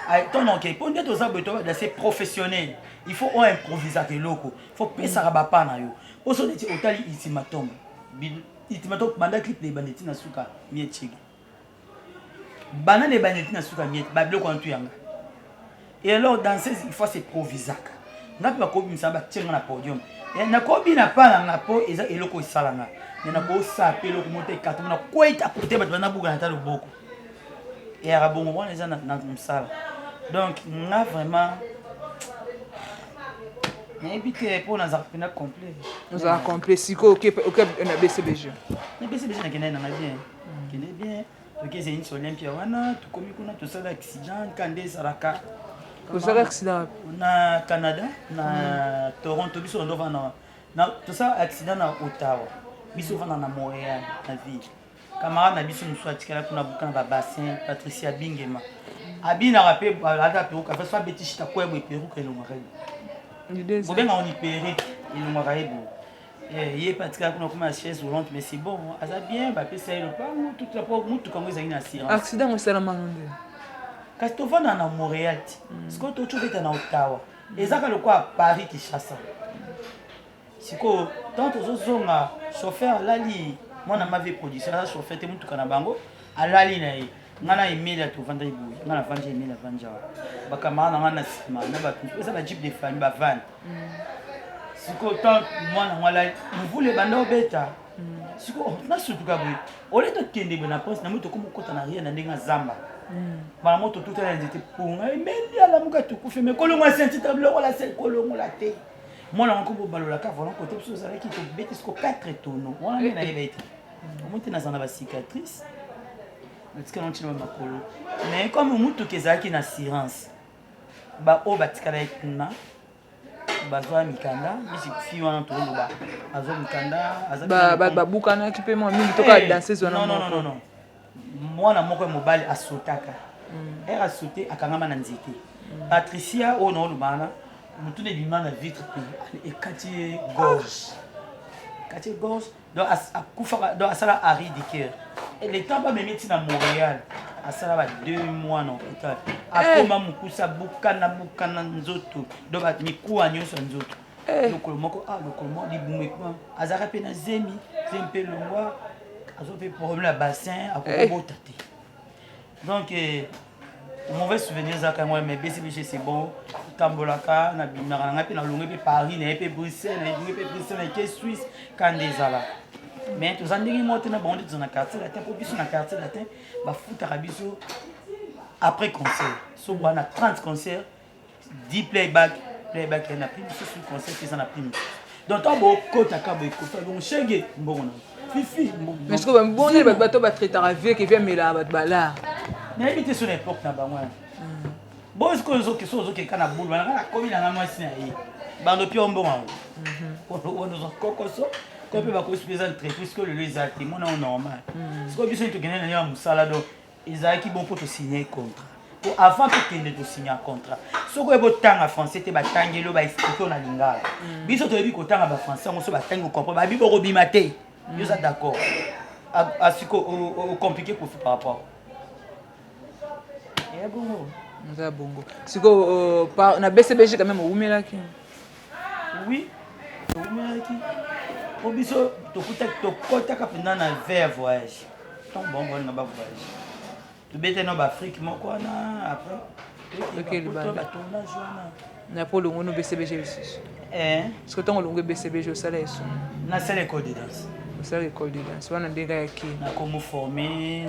[SPEAKER 2] Ai ton OK pour ndeto za beto da c'est professionnel. Il faut improviser ke loko. Il faut pesa ba pa na yo. Oso neti otali ultimatum. Ultimatum banda clip les banditi na suka mietchigi. Bana les banditi na suka miet ba bloko en tuyanga. Et alors danser il faut c'est provisaka. Na pa ko bimisa ba tsenga na podium. Et na ko bina pa na po eza eloko isalanga. Na ko sape eloko monter carte na ko eta côté ba na buga na talo boko. Et arabongo wana eza na msala. Donc na vraiment mais bité pour na zapena complet.
[SPEAKER 1] Nous avons complet siko OK na BCBG.
[SPEAKER 2] Na BCBG na kena na bien. Kena bien. OK c'est une Olympia wana tu komi kuna to sala accident kande saraka.
[SPEAKER 1] Pour ça accident
[SPEAKER 2] na Canada na Toronto biso ndo vana na to ça accident na Ottawa biso vana na Montréal na ville camarade na biso nous soit tikala kuna bukana ba bassin Patricia Bingema abina rapé ala pe ka fa beti chita kwa bo peru ke lo marayi bobenga on ipere il marayi bo ye patika kuna kuma chaise roulante mais c'est bon aza bien ba pesa le pas toute la pauvre mutu kango ezali assurance
[SPEAKER 1] accident au salama nde
[SPEAKER 2] kasi tovanda na Montréal ti sikoyo tocobeta na Ottawa ezaka lokwa Paris Kinshasa sikoyo tant tozozonga chauffeur alali mwana mave production aza chauffeur te mutuka na bango alali na ye nga na emeli ya tovanda eboye nga na vanja emeli ya vanja bakamara na nga na nsima na bato eza bajipe de famille bavane sikoyo tant mwana ngo alali mvula ebanda obeta sikoyo nasutuka boye ole tokende boye na prince na moi tokoma okota na ria na ndenge azamba bana moto tout à l'heure pour mais ala muka tukufe mais kolongo senti tableau wala c'est kolongo la te mona ngoko balola ka voilà côté parce que qui to beti sko 4 tonneaux on a na yebeti monte na zana ba cicatrice parce que on tient ma kolo mais comme mutu kezaki na assurance ba o batikala ekuna bazwa mikanda bisi fi wana to loba azo mikanda aza
[SPEAKER 1] ba bukana ki pe mo mingi to ka danser zona
[SPEAKER 2] non mwana moko mobali asotaka era sauté akangama na nzete Patricia o no lubana mutu ne bima na vitre et kati gorge donc akufa donc asala Harry Dicker et les temps ba memeti na Montréal asala ba 2 mois na hôpital akoma mukusa bukana nzoto do ba mikuwa nyonso nzoto lokolo moko lokolo moko libumekwa azaka pe na zemi mpe longwa azo pe problème ya bassin akobota te donc mauvais souvenir zaka moi mais BCBG c'est bon tambolaka na bimaka na pe na longue pe Paris na pe Bruxelles na longue pe Bruxelles na ke Suisse quand des ala mais tous andingi moto na bande dans na quartier latin pour biso na quartier latin ba futaka biso après concert so bana 30 concerts 10 playback na prime sur concert qui ça na prime donc toi bo kota ka bo kota donc chege mbona fifi
[SPEAKER 1] mais ce que bon les bateau ba traiter avec qui vient mela ba bala
[SPEAKER 2] na habité sur l'époque na ba moi bon ce que zo ke kana boule na komi na mwasi na yi bando pio mbonga on nous kokoso ko pe ba ko spécial très puisque le les actes mon normal ce que biso to gagner na musala do ezaki bon pour te signer contrat pour avant que tu ne signer un contrat ce que bo tanga français te ba tangelo ba expliquer na lingala biso to yebi ko tanga ba français on so ba tango comprendre ba bi bo bimate yo ça d'accord à ce que au compliqué pour par rapport et bon
[SPEAKER 1] ça bongo siko na BCBG quand même umela ki
[SPEAKER 2] oui umela ki obiso to kota ka penda na vers voyage ton bon na ba voyage to bete na ba Afrique moko na après
[SPEAKER 1] OK le banda
[SPEAKER 2] tournage wana
[SPEAKER 1] na polo ngono BCBG parce que ton longue BCBG au salaire
[SPEAKER 2] na c'est l'école de danse
[SPEAKER 1] c'est l'école de danse wana ndega yaki
[SPEAKER 2] na comment former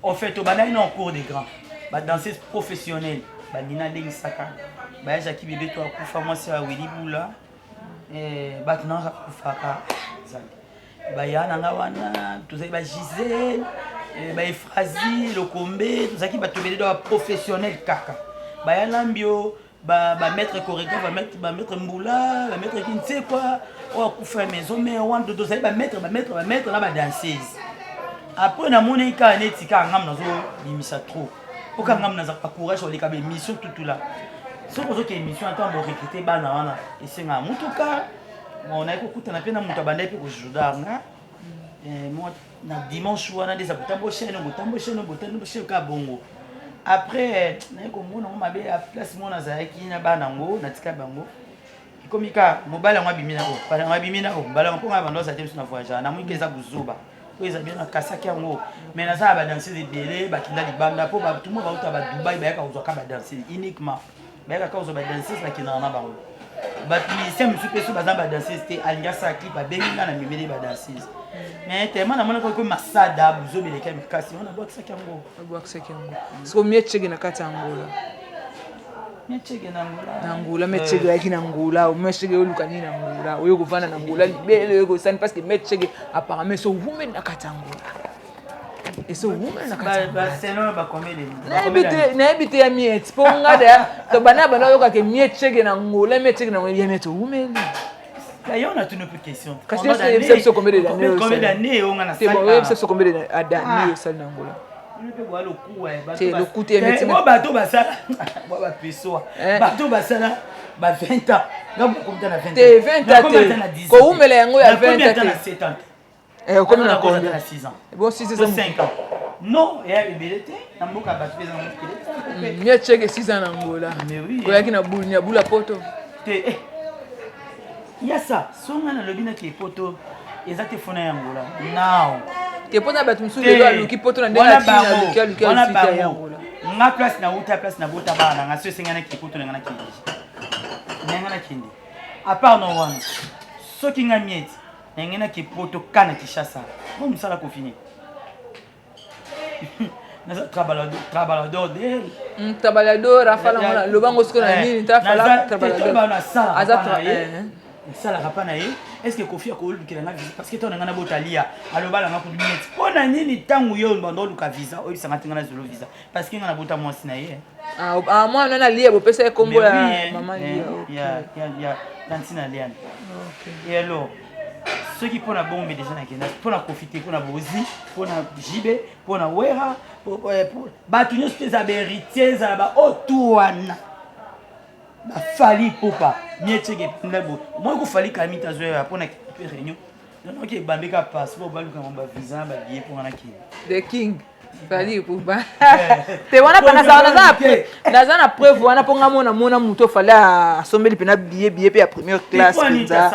[SPEAKER 2] en fait au bana en cours des grands ba danseuse professionnelle ba nina ndenge saka ba Jackie bébé to akufa moi c'est Willy Bula ba tuna kufaka ba yana nga wana tuzali ba Gisèle ba Efrazi Lokombe tuzaki ba tobele do professionnel kaka ba yana mbio ba maître chorégraphe ba maître Mbula ba maître Kinse quoi o akufa maison mais on do tuzali ba maître na ba danseuse après na moni ka netika ngam nazo limisa trop aucun ngam naza pas courage sur les câbles émission tout là ce que c'est émission en temps de recruter bana wana et c'est nga mutuka on a écouté na pena mutu bandai pe ko judanga moi na dimanche wana des abutambo chaîne ka bongo après na ko mona on mabe à place mona zaki na bana ngo na tika bango komika mobala ngwa bimina ko para ngwa bimina ko bala ko ngwa bando sa temso na voyage na mwike za buzuba ko eza bien na kasaki yango mais na za ba danser de belé ba kinda libanda po ba tout le monde va ba Dubaï ba ka uzoka ba danser uniquement ba ka uzo ba danser ba kinda na bango ba musicien monsieur peso ba za ba danser c'était aliasa clip ba benga na mimele ba danser mais tellement na mona ko masada buzo belé ka mikasi on a box yango
[SPEAKER 1] parce que miechege na kata Angola
[SPEAKER 2] miechege na
[SPEAKER 1] Angola miechege yaki na Angola o miechege oluka ni na Angola oyo kuvana na Angola libele oyo sani parce que miechege apparemment so women na kata Angola et so women na kata
[SPEAKER 2] c'est non ba combien
[SPEAKER 1] na habite ya miet ponga da to bana oyo ka ke miechege na Angola miechege na ya mieto women
[SPEAKER 2] d'ailleurs on a une autre question
[SPEAKER 1] combien d'années
[SPEAKER 2] on a
[SPEAKER 1] c'est bon c'est combien d'années au sal na Angola
[SPEAKER 2] le coup est métier bateau basala ba peso bateau basala ba 20 ans ngam ko mtana 20 ans
[SPEAKER 1] te 20 ans ko umela yango ya 20 ans
[SPEAKER 2] na 7 ans
[SPEAKER 1] comme na combien
[SPEAKER 2] na 6 ans
[SPEAKER 1] bon 6 ans
[SPEAKER 2] 5 ans non ya bibelete na mboka bato pesa na mboka
[SPEAKER 1] mia cheke 6 ans na Angola
[SPEAKER 2] mais oui
[SPEAKER 1] ko yaki na bula poto
[SPEAKER 2] te ya ça songa na lobina ke poto ezate fona ya Angola now
[SPEAKER 1] ke pona bato musu lelo aluki poto na ndenge aluki ya Angola
[SPEAKER 2] nga place na uta place na bota bana nga so sengana ki poto nga na kindi nga na kindi à part no one so ki nga mieti nga na ki poto kana Kinshasa bon musala ko fini na trabalador de
[SPEAKER 1] trabalador afala ngona lobango siko na nini tafala trabalador
[SPEAKER 2] azatra ça la rapana est-ce que Kofi ko lukela na visa parce que ton ngana botalia aloba la ngako limite pona nini tangu yo bando luka visa o bisanga tingana zolo visa parce que ngana bota mwasi na ye
[SPEAKER 1] moi on a lié bo pesa kombo ya maman
[SPEAKER 2] ya tantina liane et alors ceux qui pona bombe déjà na kena pona profiter pona bozi pona jibe pona wera pour ba tunyo spesa héritiers za ba otuana ba fali popa mietege ndabo moi ko fali kamita zo ya pona réunion non que bambeka passeport ba luka mamba visa ba billet pour na ki
[SPEAKER 1] the king Fali Poupa. Te wana naza na preuve wana ponga mona muto fala asombeli pena billet pe ya première classe pizza.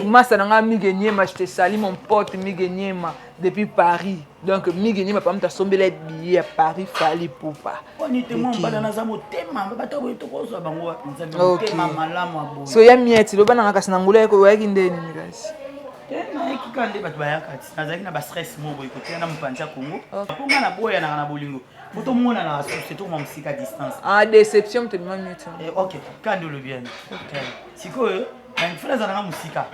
[SPEAKER 1] Masa nanga migenyema je te sali mon pote migenyema depuis Paris. Donc migenyema pa mta sombela billet à Paris Fali Poupa.
[SPEAKER 2] Oni te mon bana naza motema bato bo to ko so bango nzambe motema malamu abo.
[SPEAKER 1] So ya mieti lo bana ngaka sinangula ko yaki ndeni ngasi.
[SPEAKER 2] Na ekikande bato bayakati nazalaki na bastress moko ekote na mopanzi ya Congo mponga na boya na bolingo foto mona na susi to mosika distance
[SPEAKER 1] déception te mama mieti
[SPEAKER 2] ok kandi olobi yani sikoyo na ezalanga mosika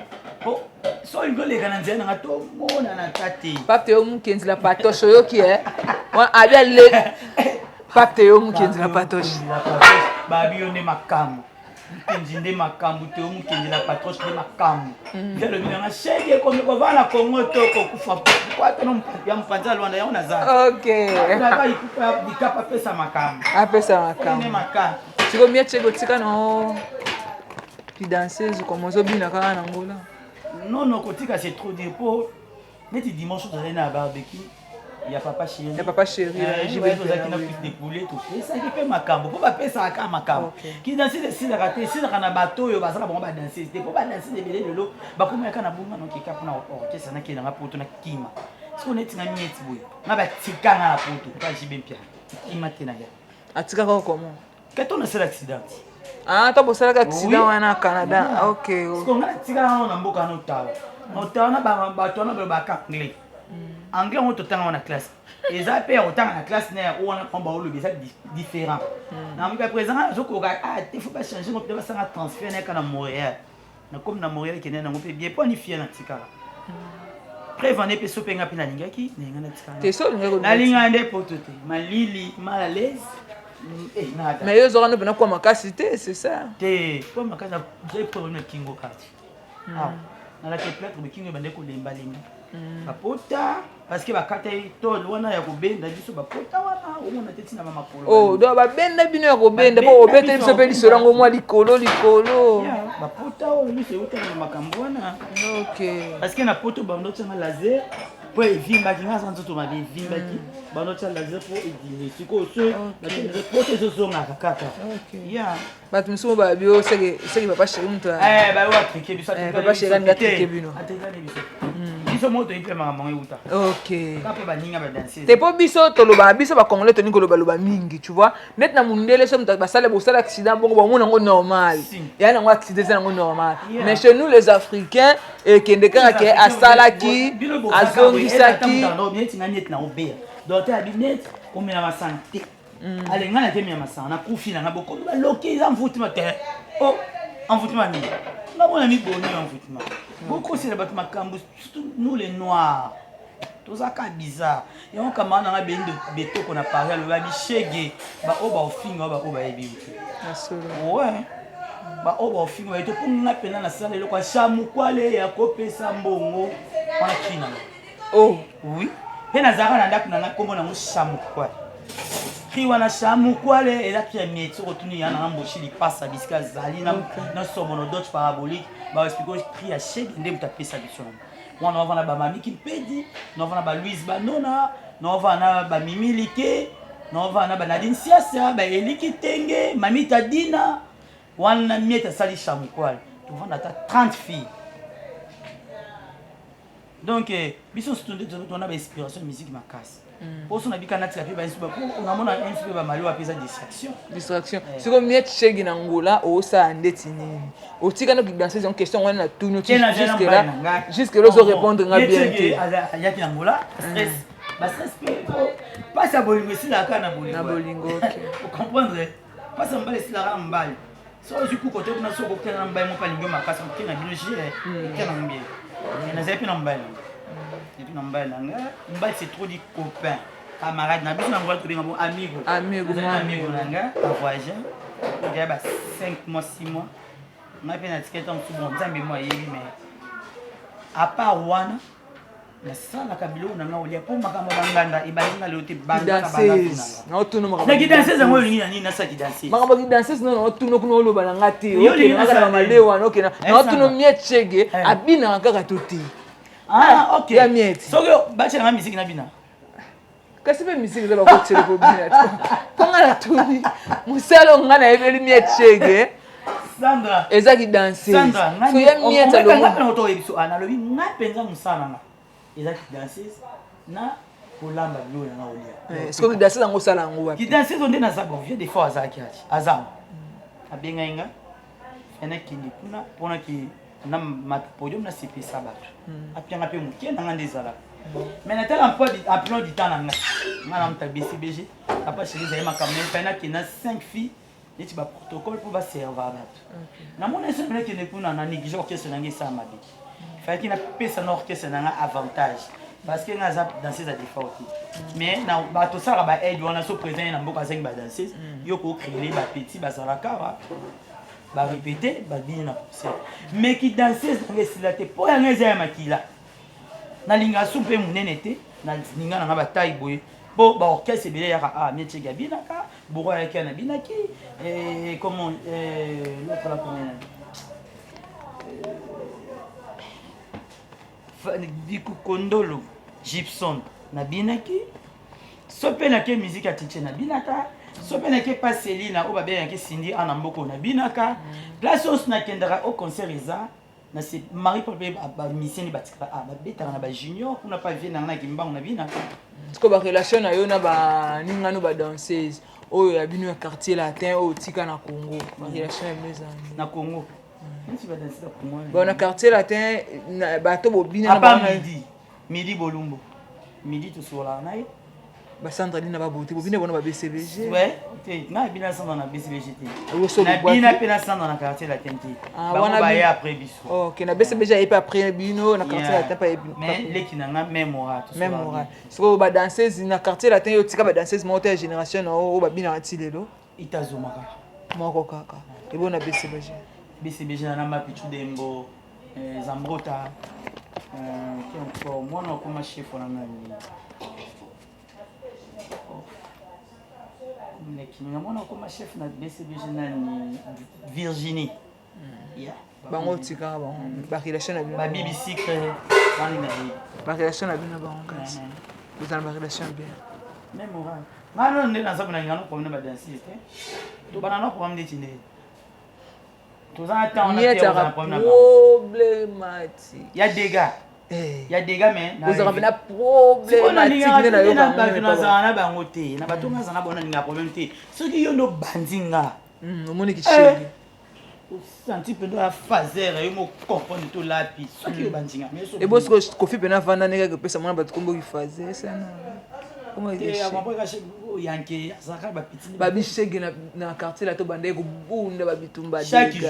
[SPEAKER 2] po so olingoleka na nzela nanga tomona na tate
[SPEAKER 1] pape yo mokenzi la patoche oyoki abia le pape yo mokenzi la patoche
[SPEAKER 2] babi yo nde makambo mukenzi nde makambo te yo mukenzi la patroche nde makambo nzelo binanga shege ekomi kova na Congo to kokufa kwata no ya mpanza Rwanda yango naza naba ikupa bikapa pesa makambo nde makambo
[SPEAKER 1] siko mieti gotika no danseuse comme ozobina kaka na ngola
[SPEAKER 2] non kotika c'est trop dire po neti dimanche tozali na barbecue ya papa chéri
[SPEAKER 1] j'y vais
[SPEAKER 2] tozalaki na plus de poulet topesaki mpe makambo mpo bapesaka makambo kidansi esilaka te esilaka na bato oyo bazala bango badansese te mpo badansese ebele lelo bakomaka na bunga nokeka mpona orkestre nakelanga poto na kima siko netinga mieti boye nga batikanga na poto pa jibe mpia kima te na ya
[SPEAKER 1] atikaka komo
[SPEAKER 2] kato nasala accident
[SPEAKER 1] to bosalaka accident wana na Canada
[SPEAKER 2] siko nga natikala nano na mboka notawa na bato wana balobaka anglais anglais on totanga na classe eza pe otanga na classe na on ba olobi ça différent na mika présent je ko il faut pas changer on peut pas transfert na kana Montréal na comme na Montréal qui na ngopé bien pas ni fier na tikala prévane pe so penga pina lingaki ninga na tikala
[SPEAKER 1] te so ngeko
[SPEAKER 2] na linga nde potote malili mal à l'aise nada
[SPEAKER 1] mais yo zora no bena kwa makasi te c'est ça
[SPEAKER 2] te kwa makasi j'ai problème kingo kati na la plate de kingo bande ko lemba lemba bapota parce que bakata tol wana ya kobenda biso bapota wana omona teti na mama kolo
[SPEAKER 1] do babenda bino ya kobenda po obete biso pe lisolango mwa likolo
[SPEAKER 2] bapota oyo biso eutana na makambo wana parce que na poto bando tanga laser po evimbaki nga sa nzoto mabe evimbaki bando tanga laser po edile sikoyo so batele poto ezozongaka kaka
[SPEAKER 1] bato misumu babio seki papa chéri mutu
[SPEAKER 2] bayo atrike biso
[SPEAKER 1] papa chéri anga trike bino
[SPEAKER 2] biso moto ipe makambo euta kape baninga badanse
[SPEAKER 1] te po biso toloba biso bakongole toni koloba mingi tu vois net na mundele so mutu basala bosala accident bongo bamona yango normal ya nango accident eza nango normal mais chez nous les africains ekende kaka ke asalaki azongisaki
[SPEAKER 2] etinga net na obea docteur abinet komela masante alenga na temia masana na kufi na boko baloki eza mvutima te mvutima nini ngabona miboni ya mvutima beaucoup c'est bato makambo surtout nous les noirs tozaka bizarre yango kama na bende betoko na Paris le babi shege ba oba ofinga ba oba yebi ouais ba oba ofinga eto punga pena na sala eloko shamu kwale ya kopesa mbongo wana kina oui pena zaka na ndaku na kombo na shamu kwale wana shamu kwale ela kia mieti rotuni yana ngamboshi lipasa bisika zali na somono dot parabolique ba expliquer prix à chèque ndé mutapesa biso wana wana ba mami kimpedi na wana ba Louise Banona na wana ba Mimi Like na wana ba Nadine Siasa ba Eliki Tenge mami Tadina wana mieta sali shamu kwale tu vanda ta 30 filles donc biso stunde on a ba inspiration musique makasi poso na bika natika pe ba inspiration ko na mona inspiration ba mali wa pesa distraction
[SPEAKER 1] siko miet chegi na ngola o sa ndeti nini o tika no danser en question wana na tuno jusque là zo répondre nga bien te
[SPEAKER 2] ya ki na ngola stress ba stress pas ça bolingo si la kana
[SPEAKER 1] bolingo
[SPEAKER 2] vous comprendre pas ça mbale si la kana mbale so du coup côté na so ko kana mbale mo pa lingo makasa ko kana biologie kana mbie na zepi na mbale et puis mbale c'est trop dit copain camarade na biso na mbale to benga amigo nanga voyage il y a 5 mois 6 mois on a fait une étiquette en tout bon nzambe moi yebi mais à part wana na sala kabilo nanga olia po makambo banganda ibalinga leo te banda
[SPEAKER 1] na otuno makambo
[SPEAKER 2] na kidanse zango lingi na nini na sa kidanse
[SPEAKER 1] makambo kidanse no otuno kuno oloba na ngati okay na malewa no kena na otuno miet chege abina kaka toti
[SPEAKER 2] ok
[SPEAKER 1] ya miet
[SPEAKER 2] soko bacha na musique na bina
[SPEAKER 1] kasi pe musique za ba ko tshele ko bina ponga na tuni musalo ngana ebeli miette chege
[SPEAKER 2] Sandra
[SPEAKER 1] ezaki danser
[SPEAKER 2] Sandra
[SPEAKER 1] tu ya miette
[SPEAKER 2] on
[SPEAKER 1] longo
[SPEAKER 2] ngana to ebiso ana lobi ngapenza musala nga ezaki danser na kolamba bilo na olia
[SPEAKER 1] est-ce que danser ngo sala ngo wapi
[SPEAKER 2] ki danser on na zago vie des fois azaki azam abenga inga ena kindi kuna pona ki na podium na CP sabat apianga pe mukie na ngande zala mais na tel emploi du temps na ngana mta BCBG apa chérie zema kamé fena ki na 5 filles neti ba protocole pour ba servir bato na mona ese mena ki ne kuna na néglige orchestre na ngisa mabi fa ki na pesa na orchestre na avantage parce que nga za danser à défaut mais na bato sala ba aide on a so présent na mboka zingi ba danser yo ko créer ba petit ba sala kara ba répéter ba bien na concert mais qui danser na ngesila te po ya ngeza ya makila na linga soupe munene te na linga na ba taille boye bo ba orchestre belé ya ah métier gabina ka boro ya kana binaki et comment l'autre là comment Diku Kondolo Gibson na binaki sope na ke musique ya tiche na binaka sope na ke paseli na oba bien ke sindi ana mboko na binaka place os na kendara au concert eza na se Marie Paul ba mission ba tika ba betara na ba junior kuna pa vie na kimbango na binaka
[SPEAKER 1] ko ba relation na yo na ba ningano ba danseuse oyo ya bino ya quartier latin o tika na Congo ba relation ya mezani
[SPEAKER 2] na Congo.
[SPEAKER 1] Bon, na quartier latin, bateau bobina
[SPEAKER 2] na ba midi bolumbo. Midi to sola na
[SPEAKER 1] ba Sandra Lina ba boté bobina bona ba BCBG.
[SPEAKER 2] Ouais, na bina Sandra na BCBG te. Na bina pena Sandra na quartier latin te. Ba ba ya après biso.
[SPEAKER 1] OK, na BCBG et pas après bino na quartier latin pas
[SPEAKER 2] mais leki na mémoire to sola.
[SPEAKER 1] Mémoire. So ba danseuse na quartier latin yo tika ba danseuse monter génération o ba bina atilelo.
[SPEAKER 2] Itazomaka.
[SPEAKER 1] Moko kaka. Et bona BCBG.
[SPEAKER 2] BCBG na namba Pichu Dembo, Zambrota, qui encore moi non comme chef on a nani. Mais qui nous moi non comme chef na BCBG nani Virginie. Yeah.
[SPEAKER 1] Bango tika bango. Ba relation na bino.
[SPEAKER 2] Ba BBC crée nani na.
[SPEAKER 1] Ba relation na bino bango kasi. Vous avez ba relation bien.
[SPEAKER 2] Même oral. Mano ndena sabu na ngano comme na ba danser. To banana ko amde tinde.
[SPEAKER 1] Problématique.
[SPEAKER 2] Il y a des gars. Il y a des gars mais
[SPEAKER 1] vous avez un problématique
[SPEAKER 2] na yo ba na zana ba ngote na batonga zana bona ninga problème te soki yo no bandinga
[SPEAKER 1] omoni ki chéri
[SPEAKER 2] senti peu de la fazer yo mo comprendre tout la pi soki yo bandinga mais
[SPEAKER 1] et boss ko kofi pena vanda nega ke pesa mona bat kombo ki fazer ça non comment il est
[SPEAKER 2] avant pas chez yanke azaka ba petit
[SPEAKER 1] ba bishege na quartier la to bande ko bunda ba bitumba
[SPEAKER 2] chaque jour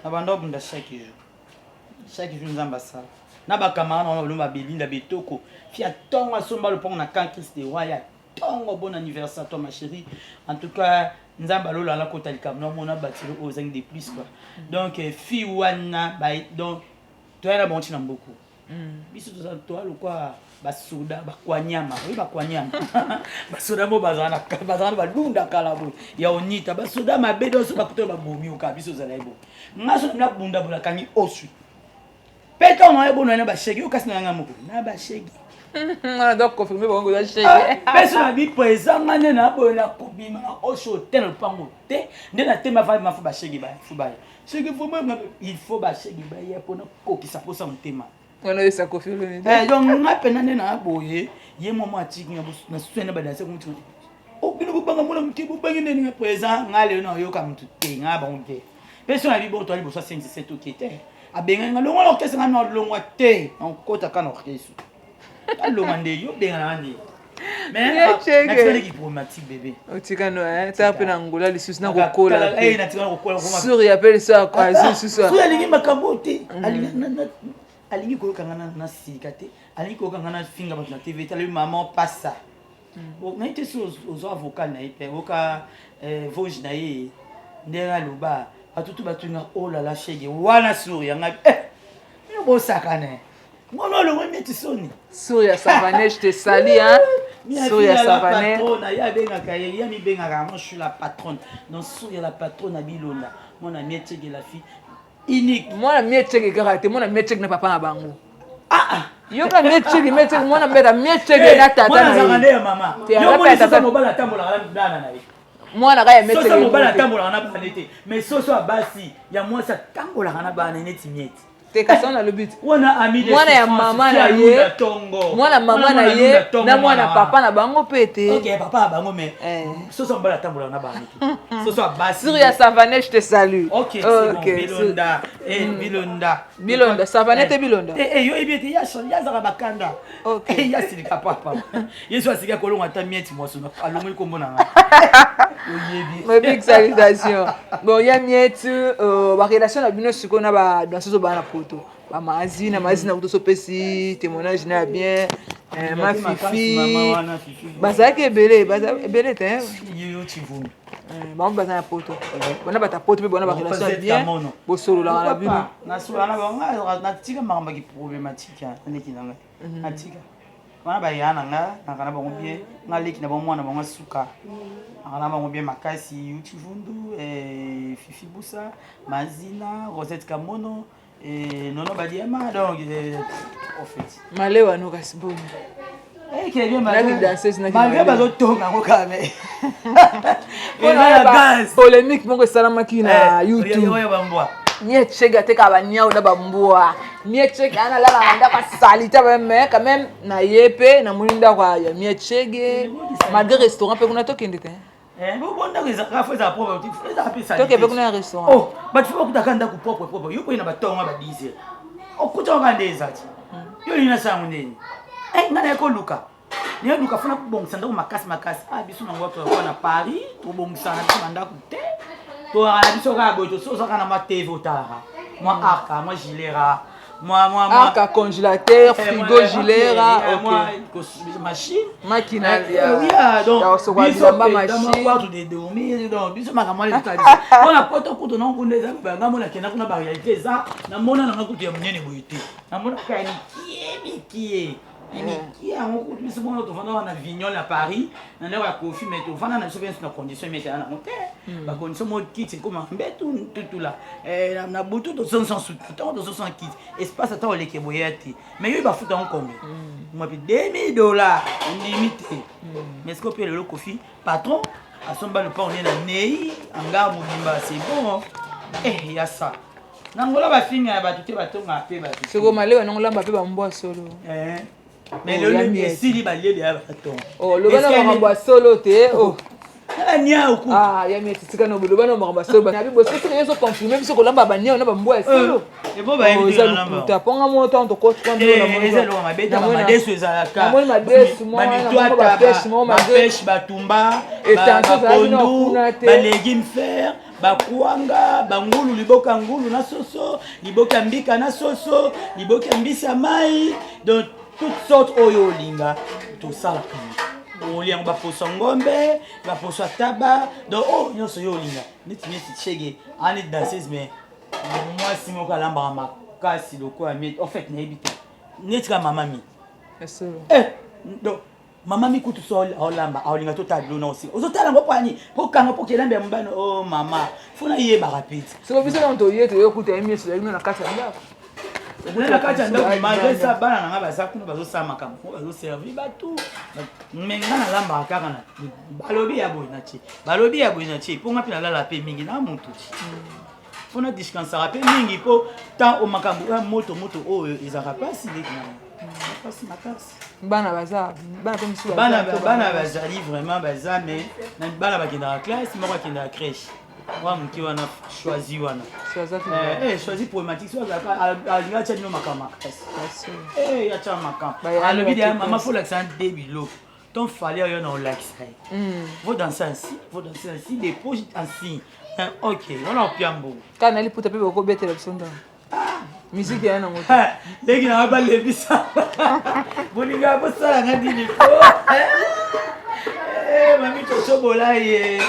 [SPEAKER 2] na bando bunda chaque jour nzamba ça na ba camarade na lo ba belinda betoko fia tongo asomba le pont na camp Christ de Roya tongo bon anniversaire toi ma chérie en tout cas nzamba lo la kota likamna mona batilo aux ans de plus quoi donc fi wana ba donc toi na bon tina beaucoup biso to lo quoi basoda bakwanyama oui bakwanyama basoda mo bazana balunda kala bo ya onita basoda mabedo so bakuto babomi o kabiso zalaibo ngaso na bunda bula kangi osu peta on ebo na ba shegi o kasi na ngamoko na ba shegi
[SPEAKER 1] na donc confirmer bongo za shegi
[SPEAKER 2] peso na bi présent ngane na bo na kobima osu hotel pango te ndena tema va ma ba shegi ba fubai shegi faut même il faut ba shegi ba ya pona kokisa posa mtema
[SPEAKER 1] on a ça confirmer
[SPEAKER 2] donc ngapena na boye ye momo atiki na swena ba danser comme tu o bino banga mona mtibu bangi ndeni présent ngale na yo ka mtu te ngaba onke peso na bi bo to ali bo 57 o kete abenga ngalongo orchestre ngana longo te on kota kana orchestre alongo nde yo benga na ndi mais na qui problématique bébé
[SPEAKER 1] otika no ta pe na ngola lisusu na kokola
[SPEAKER 2] na tika kokola
[SPEAKER 1] sur ya pe ça quoi sur
[SPEAKER 2] sur alingi makambo te alingi ko kangana na sikate alingi ko kangana finga bato na TV tala maman passa bon na été sur aux avocats na ipe oka voje na ye ndera loba atutu batunga oh la la shege wana suri yanga yo bo sakane ngono lo mwe metisoni
[SPEAKER 1] suri ya savane je te sali hein suri ya savane
[SPEAKER 2] patronne ya benga kaye ya mi benga ka moi je suis la patronne donc suri la patronne abilonda mon ami tege la fille unique
[SPEAKER 1] moi la miette que karaté mon ami tege na papa na bango Yo ka mietchege mwana mbeta mietchege na tata
[SPEAKER 2] na zangande ya mama. Yo moni soso mobala tambola na dana na ye.
[SPEAKER 1] Mwana ka ya mietchege.
[SPEAKER 2] Soso mobala tambola na bana te. Mais soso abasi ya mwasa tambola na bana neti mieti.
[SPEAKER 1] Tekasa na le but.
[SPEAKER 2] Wana ami de
[SPEAKER 1] mwana ya mama na ye. Mwana mama na ye na mwana papa na bango pete.
[SPEAKER 2] OK, papa bango mais soso mobala tambola na bana te. Soso abasi.
[SPEAKER 1] Sur ya Savané, je te salue.
[SPEAKER 2] OK, c'est bon. Bilonda.
[SPEAKER 1] Bilonda, Savané te Bilonda.
[SPEAKER 2] Yo ebete ya zaka bakanda.
[SPEAKER 1] OK.
[SPEAKER 2] Ya silika papa. Yesu asika kolonga ta mieti moso na alongo kombo na nga.
[SPEAKER 1] Ma big salutation. Bon, il y a miette ba relation na bino siko na ba dans ce bana poto. Ba mazina kuto sopesi témoignage na bien. Ma fifi. Bazaki ebele te.
[SPEAKER 2] Yo chivumi.
[SPEAKER 1] Ba bazana poto. Bona ba ta poto pe bona ba relation bien. Bo solo la na bino.
[SPEAKER 2] Na solo na ba na tika makamba ki problématique neki nanga. Na tika. Wana ba yana nga na kana ba ngobie ngaleki na ba mwana ba ngasuka. Ana ba ngobie makasi Uchivundu Fifi Busa Mazina Rosette Kamono Nono Badiama donc en fait
[SPEAKER 1] Malewa no kasiboni
[SPEAKER 2] qui bien
[SPEAKER 1] malgré danseuse na
[SPEAKER 2] malgré bazo tonga ngo kame
[SPEAKER 1] la gaz polémique moko salamaki na YouTube
[SPEAKER 2] oyo bambwa
[SPEAKER 1] mietchega te ka banyao na bambwa mietchega ana la anda ka salita ba mais quand même na yepe na mulinda kwa ya mietchege malgré restaurant pe kuna tokende te
[SPEAKER 2] bon ndako ezaka faut ça propre faut ça appeler ça
[SPEAKER 1] toke pe kuna restaurant
[SPEAKER 2] oh but faut kutaka ndako propre yo na batonga ba 10 okutonga ndeza ti yo lina sangu ndeni ngana yako luka niyo luka funa kubongisa ndako makasi biso na ngwa to na Paris to bongisa na ndako te to ala biso ka boto so saka na ma TV otara moi arca moi gilera moi
[SPEAKER 1] arca congélateur frigo gilera
[SPEAKER 2] moi machine
[SPEAKER 1] maquinaire
[SPEAKER 2] oui donc biso machine quarto de dormir donc biso makamali tutali on a poto non kundeza banga mona kena kuna ba réalité ça na mona na kutu ya munene boyete na mona kani kiye qui a un coup de ce moment on a Vignol à Paris on a Kofi mais on a une condition mais on a monté la condition mode kit c'est comme tout là na butu de 500 sous de 500 kit espace attend les keboyati mais il va foutre en combien moi puis $2000 limité mais ce qu'on peut le Kofi patron à son bas le pas on est na nei anga mudimba c'est bon il y a ça nangola ba finga ba tuté ba tonga pe ba
[SPEAKER 1] c'est comme aller nangola ba pe ba mboa solo
[SPEAKER 2] mais le lieu si ba lié ya baton
[SPEAKER 1] oh le bana ba mboa solo te oh
[SPEAKER 2] ala nia oku
[SPEAKER 1] ya mieti tika no le bana ba mboa solo ba bi bosse te yeso confirmer biso ko lamba ba nia na ba mboa solo
[SPEAKER 2] e bo ba yeli na namba
[SPEAKER 1] ta ponga mo to ko kwa ndo na mo
[SPEAKER 2] ezelo ma beta ma desu ezalaka
[SPEAKER 1] na mo ma desu mo na ba pêche mo ma
[SPEAKER 2] pêche ba tumba ba pondu ba légumes fer bakuanga bangulu liboka ngulu na soso liboka mbika na soso liboka mbisa mai donc toutes sortes oyo linga tout ça la comme oli ba poso ngombe ba poso taba donc oh nyonso yo linga neti chege ani danseuse mais moi si mo kalamba makasi loko ami en fait na ebite neti ka mama mi donc mama mi kutu so olamba olinga to tablo na aussi ozotala ngo kwani pokanga pokelamba mbano oh mama funa ye ba rapide
[SPEAKER 1] so biso na to yete yo kuta emi so na kati ya ndako
[SPEAKER 2] na kati ya ndako malgré ça bana na nga baza kuna bazo sama makambo bazo servir bato mais nga na lamba kaka na balobi ya boy na chi ponga pina lala pe mingi na mutu chi funa descansera pe mingi po tant o makambo ya moto oyo ezaka pasi leki na pasi makasi
[SPEAKER 1] bana baza bana pe misu
[SPEAKER 2] bana bazali vraiment baza mais bana bakendaka classe moko akendaka crèche moi muki wana choisi wana choisi problématique so alinga tia bino makambo makasi ya tia makambo alobi de mama fo lakisa nde biloko ton fallait oyo na olakisa ye vo danser ainsi des poches ainsi ok wana opiambo
[SPEAKER 1] kana nali puta pe bakobetela biso ndanga musique ya nango
[SPEAKER 2] leki na balebisa bolinga bosala nga dini po mami tosobola ye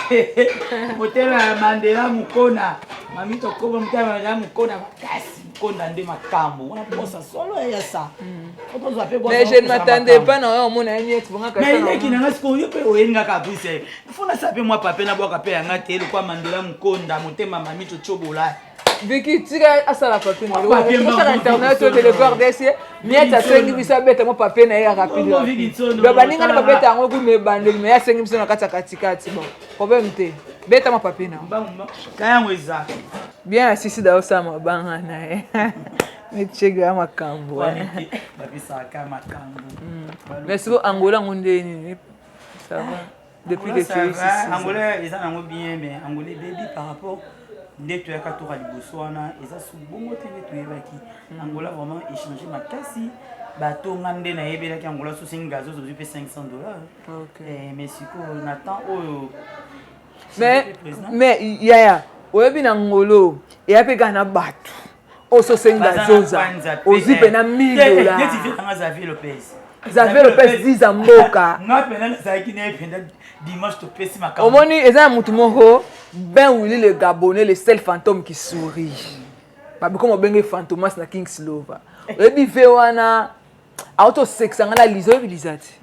[SPEAKER 2] motema ya Mandela Mukona mami tokoba motema ya Mandela Mukona makasi Mukona nde makambo wana posa solo ya sa
[SPEAKER 1] mais je ne m'attendais pas na yo mona yemi etu bonga
[SPEAKER 2] mais leki na ngasko yo pe oyenga ka brise fona sape moi pape na bwaka pe yanga te le kwa Mandela Mukona motema mami tosobola
[SPEAKER 1] Vicky, tu as ça la papier. Sur internet, tu le voir d'essayer. Miette à 5 minutes, ça bête mon papier n'a rapide. Le banning na papier ta ngo me bandel mais à 5 minutes na kata katikati bon. Problème té. Bête mon papier na.
[SPEAKER 2] Kaya ngweza.
[SPEAKER 1] Bien assis dans ça ma banga na. Mais chega makambo.
[SPEAKER 2] Babisa kama makambo.
[SPEAKER 1] Mais c'est Angola ngonde ni. Ça va. Depuis que tu es ici.
[SPEAKER 2] Angola, ils ont bien, mais Angola baby par rapport neto ya katora liboso wana eza subongo te neto yebaki Angola vraiment échanger makasi bato ngande na yebelaki Angola so singi gazo zo pe $500. OK. Mais siko Nathan oyo
[SPEAKER 1] mais yaya oyebi na ngolo eyape kana bato oso singi gazoza ozipe na $1000.
[SPEAKER 2] Neti vient na Xavier Lopez.
[SPEAKER 1] Xavier Lopez diza mboka.
[SPEAKER 2] Nga pena nazaki na penda dimanche to pesi makamba.
[SPEAKER 1] Omoni eza mutu moko Ben Willy le Gabonais le seul fantôme qui sourit. Ba comme obenge fantomas na King's Lover. Ebi vewana auto sexanga la lizo ebi lizati.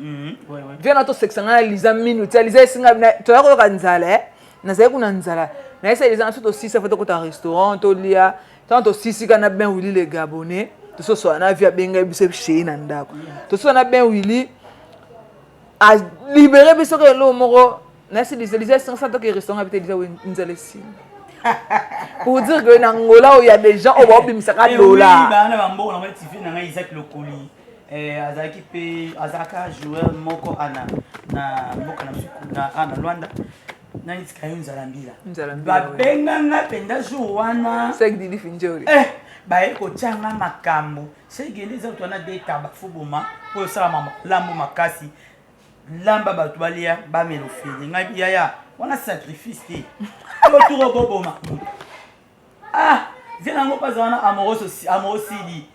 [SPEAKER 2] Ouais.
[SPEAKER 1] Viens auto sexanga la liza minute liza singa to yako kanzala na zaye kuna nzala. Na esa liza nsuto 6 fa to ko ta restaurant to lia. Tanto 6 kana Ben Willy le Gabonais. To so na via benga biso chez na ndako. To so na Ben Willy a libéré biso ke lo moko. Nasi les 500 qui restaurant habité déjà Nzalesi. Pour dire que dans Angola il y a des gens au bord de $100.
[SPEAKER 2] Oui, bah na bambo na TV na Isaac Lokoli. Azaki pe azaka joueur moko ana na mboka na suku na ana Luanda. Na itika Nzalambila. Ba benga nga penda jour wana.
[SPEAKER 1] C'est que Didi Finjori.
[SPEAKER 2] Ba eko changa makambo. C'est geleza utwana data ba fuboma po sala mama lambo makasi. Lamba bato balia ba melofeli ngai yaya wana sacrifice ti autour boboma viens ngo pazana amorosidi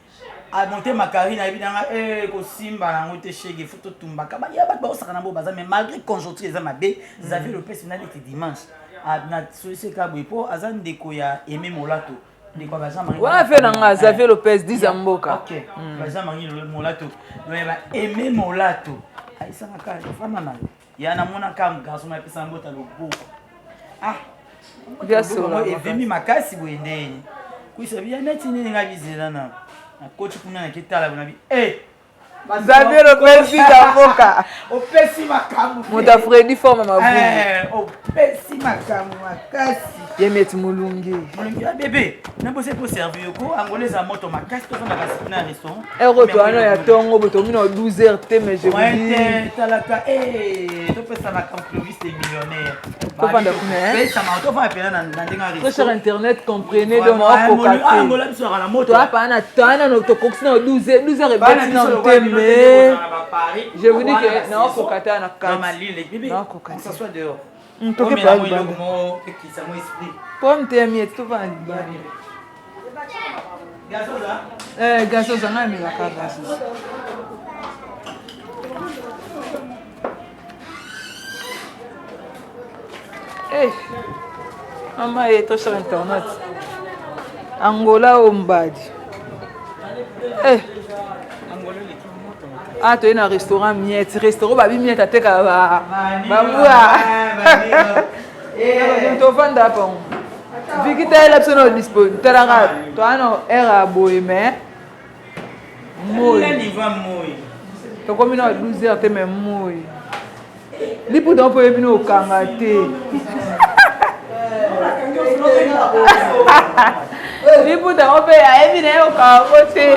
[SPEAKER 2] a monter macarine ebinanga ko simba na ngote shege photo tumba kaba ya bato ba osaka na bo baza mais malgré conjoncture eza mabe Xavier Lopez na leki dimanche na société kabwe po azan ndeko ya Aimé Molato ndeko baza mari
[SPEAKER 1] wana fe na Xavier Lopez dizamboka
[SPEAKER 2] OK baza mari Molato mais ba Aimé Molato Aïssa Nakari, Famana. Il y a un amona kam garçon m'a pissé en botte à l'eau.
[SPEAKER 1] Bien sûr.
[SPEAKER 2] Moi, et venu ma casse, si vous aidez. Oui, ça vient net, il n'y a pas visé là. Un coach pour nous qui est là, vous avez. Eh!
[SPEAKER 1] Xavier Lopez d'avocat.
[SPEAKER 2] Au pessima kam.
[SPEAKER 1] Mon ta Freddy forme ma boue.
[SPEAKER 2] Au pessima kam, ma casse.
[SPEAKER 1] Yemet Mulungi.
[SPEAKER 2] Mulungi, bébé. N'a pas pour servir yoko. Angolais à moto ma casse, toi dans la restaurant.
[SPEAKER 1] Retour à ya tongo botomino 12h mais je vous dis.
[SPEAKER 2] Ouais, talaka tu peux ça va comme Clovis est millionnaire.
[SPEAKER 1] Faut pas d'appeler.
[SPEAKER 2] Mais ça m'a tout fait appeler dans
[SPEAKER 1] Très cher internet comprenez donc on cocaté.
[SPEAKER 2] Angola sur la moto.
[SPEAKER 1] Toi pas na tana no to coxina 12h et bête mais je vous dis que non cocaté na
[SPEAKER 2] dans ma ligne bébé. On s'assoit dehors.
[SPEAKER 1] On toque pas le
[SPEAKER 2] banc. Qui ça moi esprit.
[SPEAKER 1] Pomme te miette tout va.
[SPEAKER 2] Gasoza.
[SPEAKER 1] Gasoza na mi la gasoza. Maman est sur internet. Angola Ombadi. Tu es dans un restaurant miette. Restaurant babi miette à te kaba. Babua. Tu vas vendre Vicky tu es là disponible. Tu as un air boy mais moi. Tu comme une 12h te même moi. Li pour donc pour venir au Kangaté. Li pour donc pour venir au Kangaté.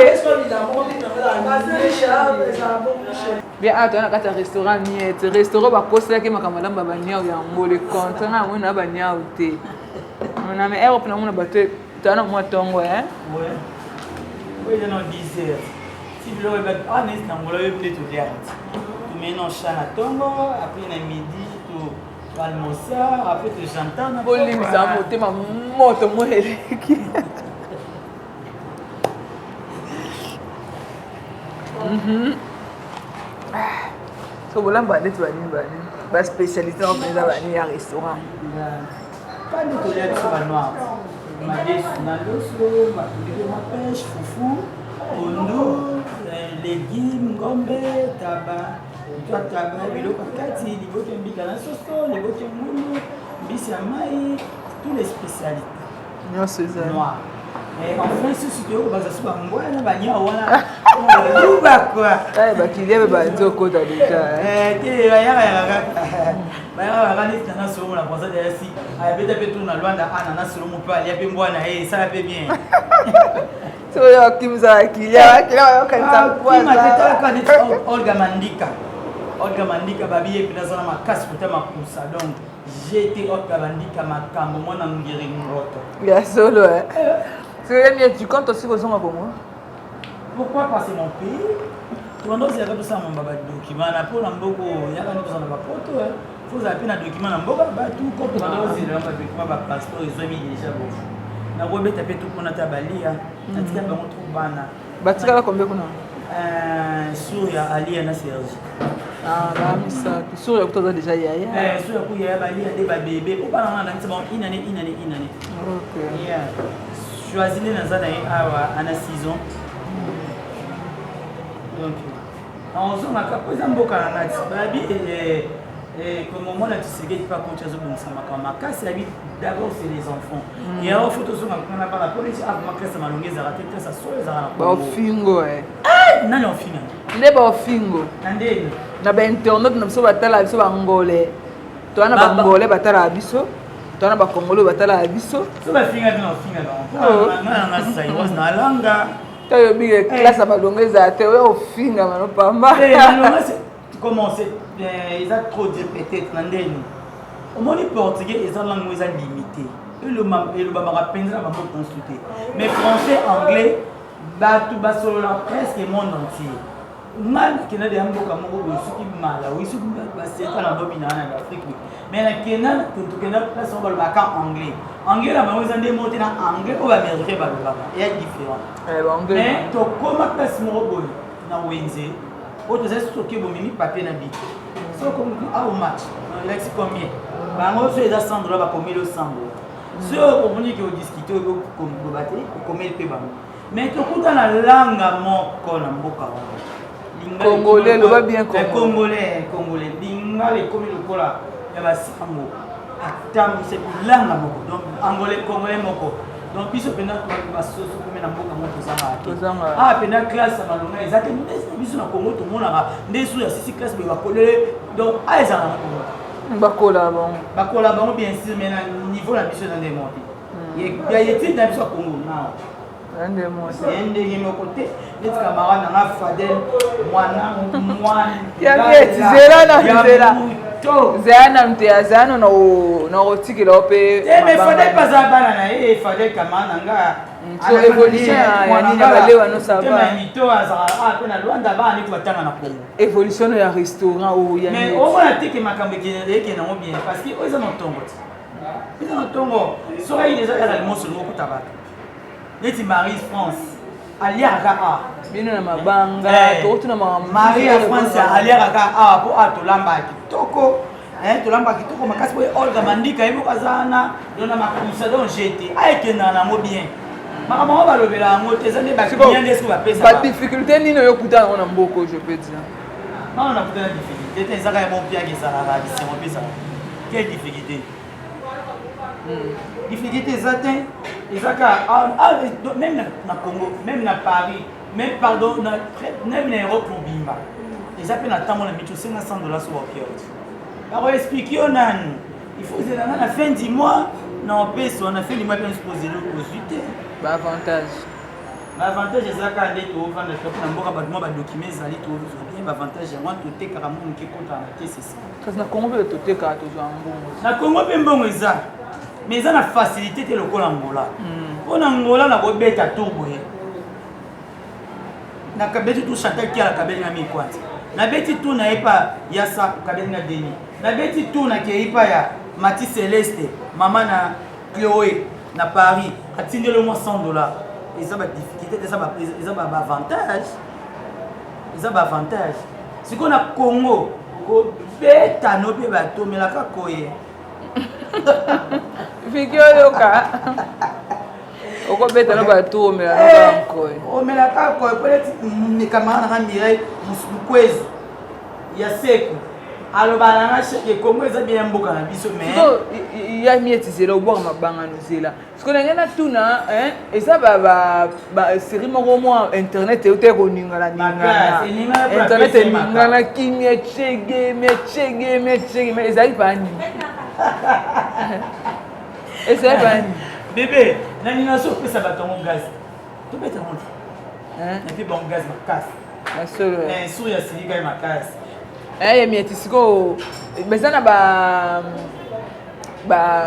[SPEAKER 1] Bien à toi na kata restaurant miette. Restaurant ba kosa ke makamala baba nyao ya ngole kontra na mona ba nyao te. On a mais Europe na mona bato tana mo tongo hein.
[SPEAKER 2] Ouais. Oui, dans 10h. Si vous voulez pas honest na ngolo peut-être au théâtre. Maintenant chana tongo après na midi to almoçar après tu j'entends na
[SPEAKER 1] bolimza motema moto moeleki so bolamba neti bani ba spécialité en pesa bani ya restaurant
[SPEAKER 2] pas de colère sur la noire ma dessinaloso ma pêche foufou ondo légumes ngombe tabac taba biloko kati liboke mbika na soso liboke ngulu mbisi ya mai tous les spécialités
[SPEAKER 1] Non, c'est ça.
[SPEAKER 2] Noir. Mais en France, si tu veux, ça se passe en Guadeloupe, il y a quoi.
[SPEAKER 1] Eh, bah, qu'il y avait bah, deux côtes déjà.
[SPEAKER 2] Il y a solo la pensée derrière si avec des pétons na loin d'ana solo mon pas il y a bien boire na ça va bien
[SPEAKER 1] c'est vrai que ça qu'il y a quand ça
[SPEAKER 2] quoi ça quand Olga Mandika babi et puis dans ma casse pour ma poussa donc j'étais Olga Mandika ma cambo mon ngiri ngoto
[SPEAKER 1] il y a solo hein c'est bien tu comptes aussi aux hommes pour moi
[SPEAKER 2] pourquoi passer mon pays tu vas nous dire que ça mon baba document na pour mboko ya kana tout ça na poto faut appeler un document na mboka ba tout comme tu vas dire un document ba passeport ils ont mis déjà bon na ko beta pe tout pour na tabalia atika ba trop bana
[SPEAKER 1] batika la combien kuna
[SPEAKER 2] sur ya ali na Serge
[SPEAKER 1] ah ba misa sur ya kutoza déjà yaya
[SPEAKER 2] sur ya ku yaya ba ali de ba bébé pour pas na ndani bon inane
[SPEAKER 1] OK
[SPEAKER 2] yeah choisir na zana awa ana 6 ans donc on zone à capoza mboka na nati babi comme moi là tu sais qu'il pas coach azo bon sama kama kasi habite d'abord c'est les enfants et alors photo sur na pas la police a ma classe malongeza raté ça soit za na
[SPEAKER 1] ba fingo
[SPEAKER 2] nani on finga
[SPEAKER 1] nde ba fingo
[SPEAKER 2] ndeni
[SPEAKER 1] na ba internet na biso batala biso ba ngolé to na ba ngolé batala biso to na ba congolais batala biso
[SPEAKER 2] so ba finga na na sai was na langa
[SPEAKER 1] to bi classe malongeza te o finga mano pamba
[SPEAKER 2] comment c'est ils ont trop dit peut-être nandeni au moins les portugais ils ont langue ils ont limité et le baba penza ba mo consulter mais français anglais ba tout ba solo la presque monde entier mal kena de mboka moko bo suki mala oui suki ba c'est na dobina na Afrique mais la kena tout kena place on ba ka anglais la ba ils ont démonté na anglais ko ba américain ba ba il y a différent
[SPEAKER 1] anglais
[SPEAKER 2] mais to comment place mo bo na wenze autres stocké bon mimi papier na bit so comme au match il a combien ba ngo so eza 100 dollars ba combien le 100 so on dit que discuter comme battre combien le peba mais to kuta na langa moko na mboka
[SPEAKER 1] congolais le va bien
[SPEAKER 2] congolais dinga le comme le kola ya ba sango atam c'est langa moko donc angolais congolais moko donc biso pena to ba so comme na mboka moko zanga ah pena classe malonga ezate biso na Congo to mona ndesu ya sisi classe be bakolele donc aiza na
[SPEAKER 1] bakola
[SPEAKER 2] bon bien sûr mais na niveau la biso na démonter il y a étude dans biso Congo na
[SPEAKER 1] ande mo
[SPEAKER 2] ndenge moko te net camarade na Fadel mwana
[SPEAKER 1] ya zera zana mtezano na rotikela ope
[SPEAKER 2] mais Fadel pas abana na Fadel kamana nga
[SPEAKER 1] so évolution ya nini balewa no ça va
[SPEAKER 2] mito azara pe na Rwanda ba ni kwatanga na Congo
[SPEAKER 1] évolution ya restaurant ou ya
[SPEAKER 2] mais au moins teke makambe ke na mo bien parce que oza na tongo so il déjà la moso no kutabaka neti Marie France aliaka
[SPEAKER 1] bino na mabanga to na
[SPEAKER 2] Marie France aliaka po atolamba kitoko tolamba kitoko makasi boye Olga Mandika yebo kazana dona makusa donc j'étais aikena na mo bien makambo balobela ngo tezane ba bien est-ce que va pesa
[SPEAKER 1] ba difficulté nini yo kuta na mboko je peux dire
[SPEAKER 2] non na kuta difficulté ezaka ya mon pia ki sala ba c'est mon pesa quelle difficulté difficulté zatin ezaka même na Congo même na Paris même pardon même na Europe bimba ezapé na tambo na micho 500 dollars sur pied alors expliquer nan il faut c'est la fin du mois non peso on a fait du mois bien supposé aux UT
[SPEAKER 1] ba avantage
[SPEAKER 2] ezaka nde to vendre top na mboka ba document zali to bien ba avantage moi to te karamu nke kontra na te c'est ça
[SPEAKER 1] parce na Congo to te ka to mbongo
[SPEAKER 2] na Congo pe mbongo eza mais eza na facilité te lokola Angola on Angola na ko beta turbo na kabeti tout chanter qui a la kabeti na mikwati na beti tout na epa yasa kabeti na deni na beti tout na ke epa ya Mati Céleste maman na Chloé na Paris atindele le mois 100 dollars eza ba difficulté eza ba avantage siko na Congo ko beta no pe ba to melaka koye
[SPEAKER 1] Figure yoka. Oko beta no ba to melaka koye.
[SPEAKER 2] O melaka koye peut-être ni kamana na Mireille Mukwezi ya Seku alors balanga chèque comment ça bien mboka na biso mais
[SPEAKER 1] il y a mieux zela oboka mabanga no zela parce que ngena tuna hein et ça ba série moko moi internet et te koningala ningala internet ningala kimia chege mais ezali pas ni et c'est pas ni
[SPEAKER 2] bébé nani na so pesa batongo gaz to beta monte hein et puis bon gaz ma casse
[SPEAKER 1] la seule
[SPEAKER 2] sur ya silika ma casse
[SPEAKER 1] eh mieti siko bezana ba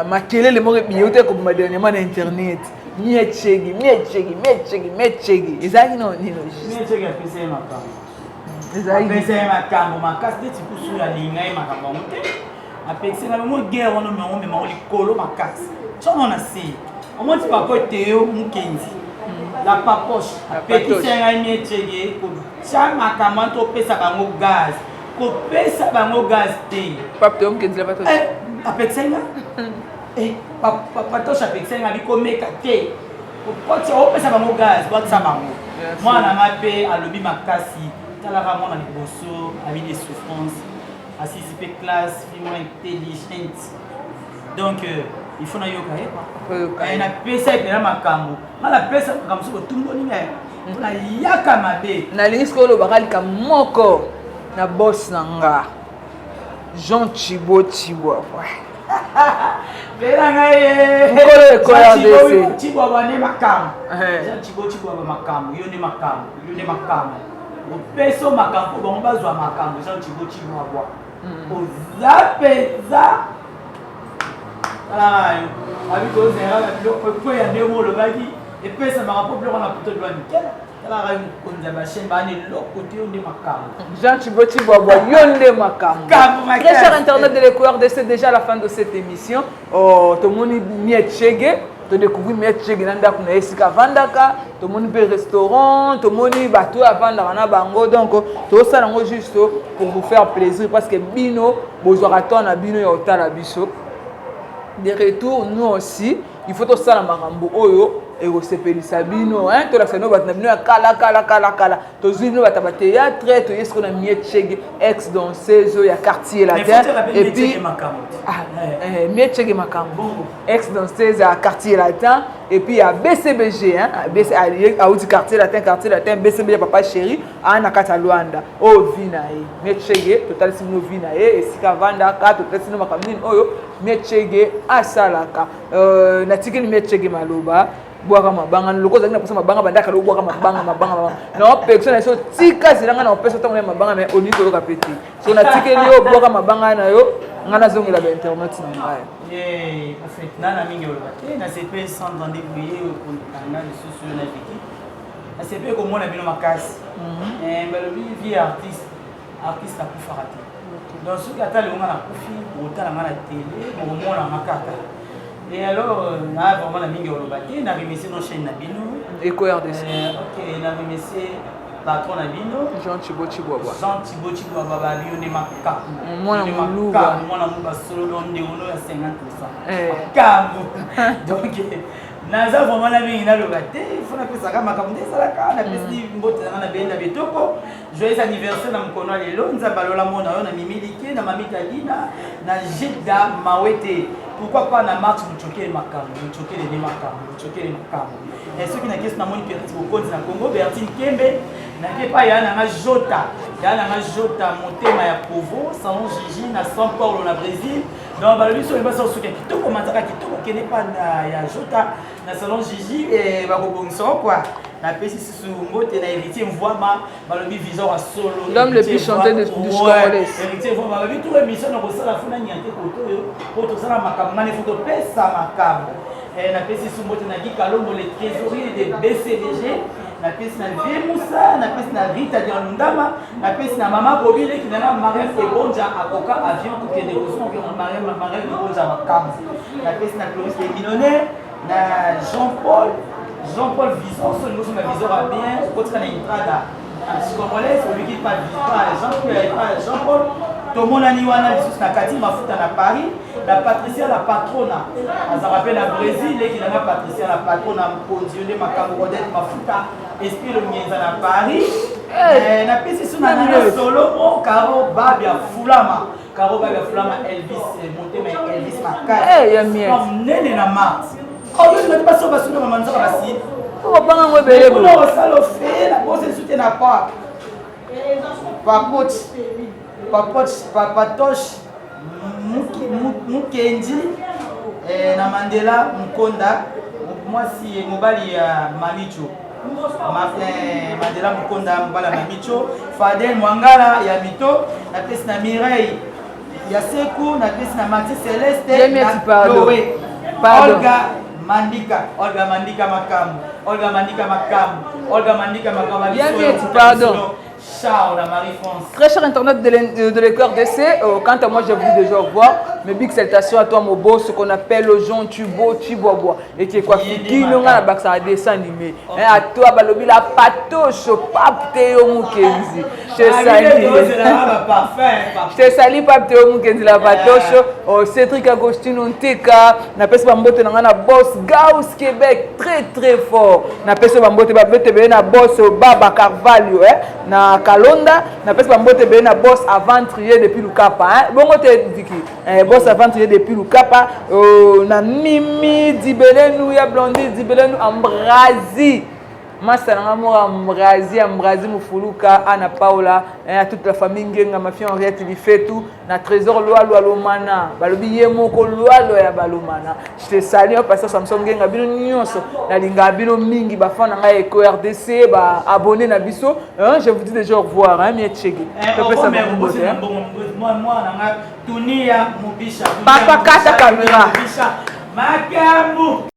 [SPEAKER 1] makelele mo biyote ko dernièrement na internet miechegi ezaki no nino
[SPEAKER 2] miechegi apesa makambo
[SPEAKER 1] ezaki
[SPEAKER 2] apesa makambo makasi te tikusu ya lingai makambo mote apesa na mo guerre wana me mo likolo makasi sono na si omo ti papa teo mukenzi la papoche apekisa ngai miechegi ko chama makambo to pesa bango gaz ko pesa bango gaz te
[SPEAKER 1] papa teo mukenzi la papoche
[SPEAKER 2] apekisa papa tosha pekisa ngai ko meka te ko tsa opesa bango gaz ba tsa bango mwana mape alobi makasi talaka mwana liboso ami des souffrances assisi pe classe fille intelligente donc il faut na yoka quoi na pesa epela makambo mala pesa makambo so tumboni ngai na yaka mabe
[SPEAKER 1] na lingi skolo bakalika moko na boss nanga Jean Chibo
[SPEAKER 2] Bela ngai
[SPEAKER 1] mokolo ekoya ndese
[SPEAKER 2] Chibo bane makambo Jean Chibo ba makambo yo ne makambo opeso makambo bango bazwa makambo Jean Chibo abwa ozapeza alayo abiko zera la biloko ya ndemo lobaki epesa marapo biloko na poto de nickel alayo konza ba chaîne bane loko te yo ne makambo
[SPEAKER 1] Jean Chibo abwa yo nde makambo. Très cher internet de l'écoeur de c'est déjà la fin de cette émission. Oh tout le monde miechege to découvrir miechege nanda kuna esika vandaka to moni pe restaurant to moni bateau à vendre na bango donc to ça ngo juste pour vous faire plaisir parce que bino bozwa ton na bino ya otala biso de retour nous aussi il faut to ça na makambo oyo et au sepelisa bino hein to la seno batna bino ya kala to zino bataba théâtre to yesko na miechege ex danseuse ya quartier latin et puis miechege makambo ex danseuse ya quartier latin et puis à BCBG hein à outi quartier latin BCBG papa chéri ana kata Luanda o vinae miechege total sino vinae esika vanda ka total sino makamini oyo miechege asalaka na tikini miechege maloba boaka mabanga loko zaki na posa mabanga bandaka lo boaka mabanga na personne so tika zilanga na opesa tango na mabanga mais oni ko kapeti so na tikeli yo boaka mabanga na yo ngana zongela ba internet na ngai
[SPEAKER 2] en fait nana mingi olobate na CP sans rendez-vous ye ko tanga lisusu na biki na CP ko mona bino makasi balobi vie artiste na kufaka te donc soki ata le ngana kufi otala ngana télé ko mona makata. Et alors, on a vraiment la mingi olobate, on a remercié nos chaînes Nabino.
[SPEAKER 1] EcoRDC.
[SPEAKER 2] Ok, on a remercié patron Nabino.
[SPEAKER 1] Jean Chibo
[SPEAKER 2] Baba, on est maka.
[SPEAKER 1] Moi, on a
[SPEAKER 2] mon solo, on est à 50%. Kamu. Donc, naza vraiment la mingi olobate, il faut appeler ça comme ça la pesi mbote na benda betoko. Joyeux anniversaire na mkono lelo, nzamba lola mona yo na mimilike na mamita dina na Jeda Mawete. Pourquoi pas na marche muchokele makambo et ceux qui na question na moni peut-être au compte na Congo Bertine Kembe na ke pa ya na Jota motema ya Provo salon Gigi na São Paulo na Brésil donc balobi so ba so suka kitoko mataka kitoko kene pa na ya Jota na salon Gigi et ba kobongisa quoi na pesi susu mbote na héritier mvoama balobi vision à solo
[SPEAKER 1] l'homme le plus chanté du Congolais
[SPEAKER 2] héritier mvoama balobi tout émission na kosala funa nyante koto yo poto sala makambo ngane foto pesa makambo na pesi sumbote na Gikalombo le trésorier de BCDG na pesi na Vie Moussa na pesi na Rita Dialundama na pesi na Mama Bobile qui na Marème Ebonja akoka avion ko kende ko son ko Marème Ebonja makambo na pesi na Clovis Minone na Jean-Paul Vison so nous na Vison a bien ko tsana entrada Congolais celui qui pas Jean-Paul Tomona Niwana lisusu na kati mafuta na Paris la Patricia la patrona ça rappelle la Brésil qui na Patricia la patrona mkondione makambo kodete mafuta esprit le mienza na Paris na pesi suna na solo o karo babia fulama Caro va flama Elvis monter mais Elvis Makai.
[SPEAKER 1] Eh ya miette.
[SPEAKER 2] Nene na Mars. Oh je ne pas sauver sur maman ça va si.
[SPEAKER 1] Oh banga ngo belé.
[SPEAKER 2] On va ça le fait la bosse soutien na pas. Papatoche Mukendi na Mandela Mukonda moi si mobali ya Mamicho Mandela Mukonda mbala Mamicho Fadel Mwangala ya Mito na pesi na Mireille ya Sekou na pesi na Maxi Celeste na Chloé Olga Mandika Makamu
[SPEAKER 1] pardon.
[SPEAKER 2] Ciao, la Marie-France.
[SPEAKER 1] Très cher internaute de l'école d'essai, quant à moi, j'ai voulu déjà voir. Mes big salutations à toi, mon boss, ce qu'on appelle le Jean Tubo, Tibobois. Et qui est quoi? Qui nous a la ça a dessin animé. À toi, Balobi, la patoche, Pape Théo Mukenzi. Je te salue. Je te salue, Pape Théo Mukenzi, la patoche. Cédric Agostino Nteka. Na pese bambote na boss Gauss Québec, très très fort. Na pese bambote na boss Baba Carvalho, na Kalonda, na pese bambote na boss aventurier depuis Lukapa. Bongo te diki. Boss aventurier depuis Lukapa. Na Mimi Dibelenu ya Blondie Dibelenu Ambrazi. Massa Ambrazi Mufuluka, Anna Paula, à toute la famille Ngenga, ma fille Henriette, il fait tout. Na trésor Loalo Alomana, Balobi Yemoko Loalo ya Balomana. Je te salue parce que Samson Ngenga bino nyonso, na linga bino mingi bafana nga Eco RDC, ba abonné na biso. Je vous dis déjà au revoir, miet chegi.
[SPEAKER 2] Moi nanga Tunia Mubisha.
[SPEAKER 1] Papa kata caméra.
[SPEAKER 2] Makamu.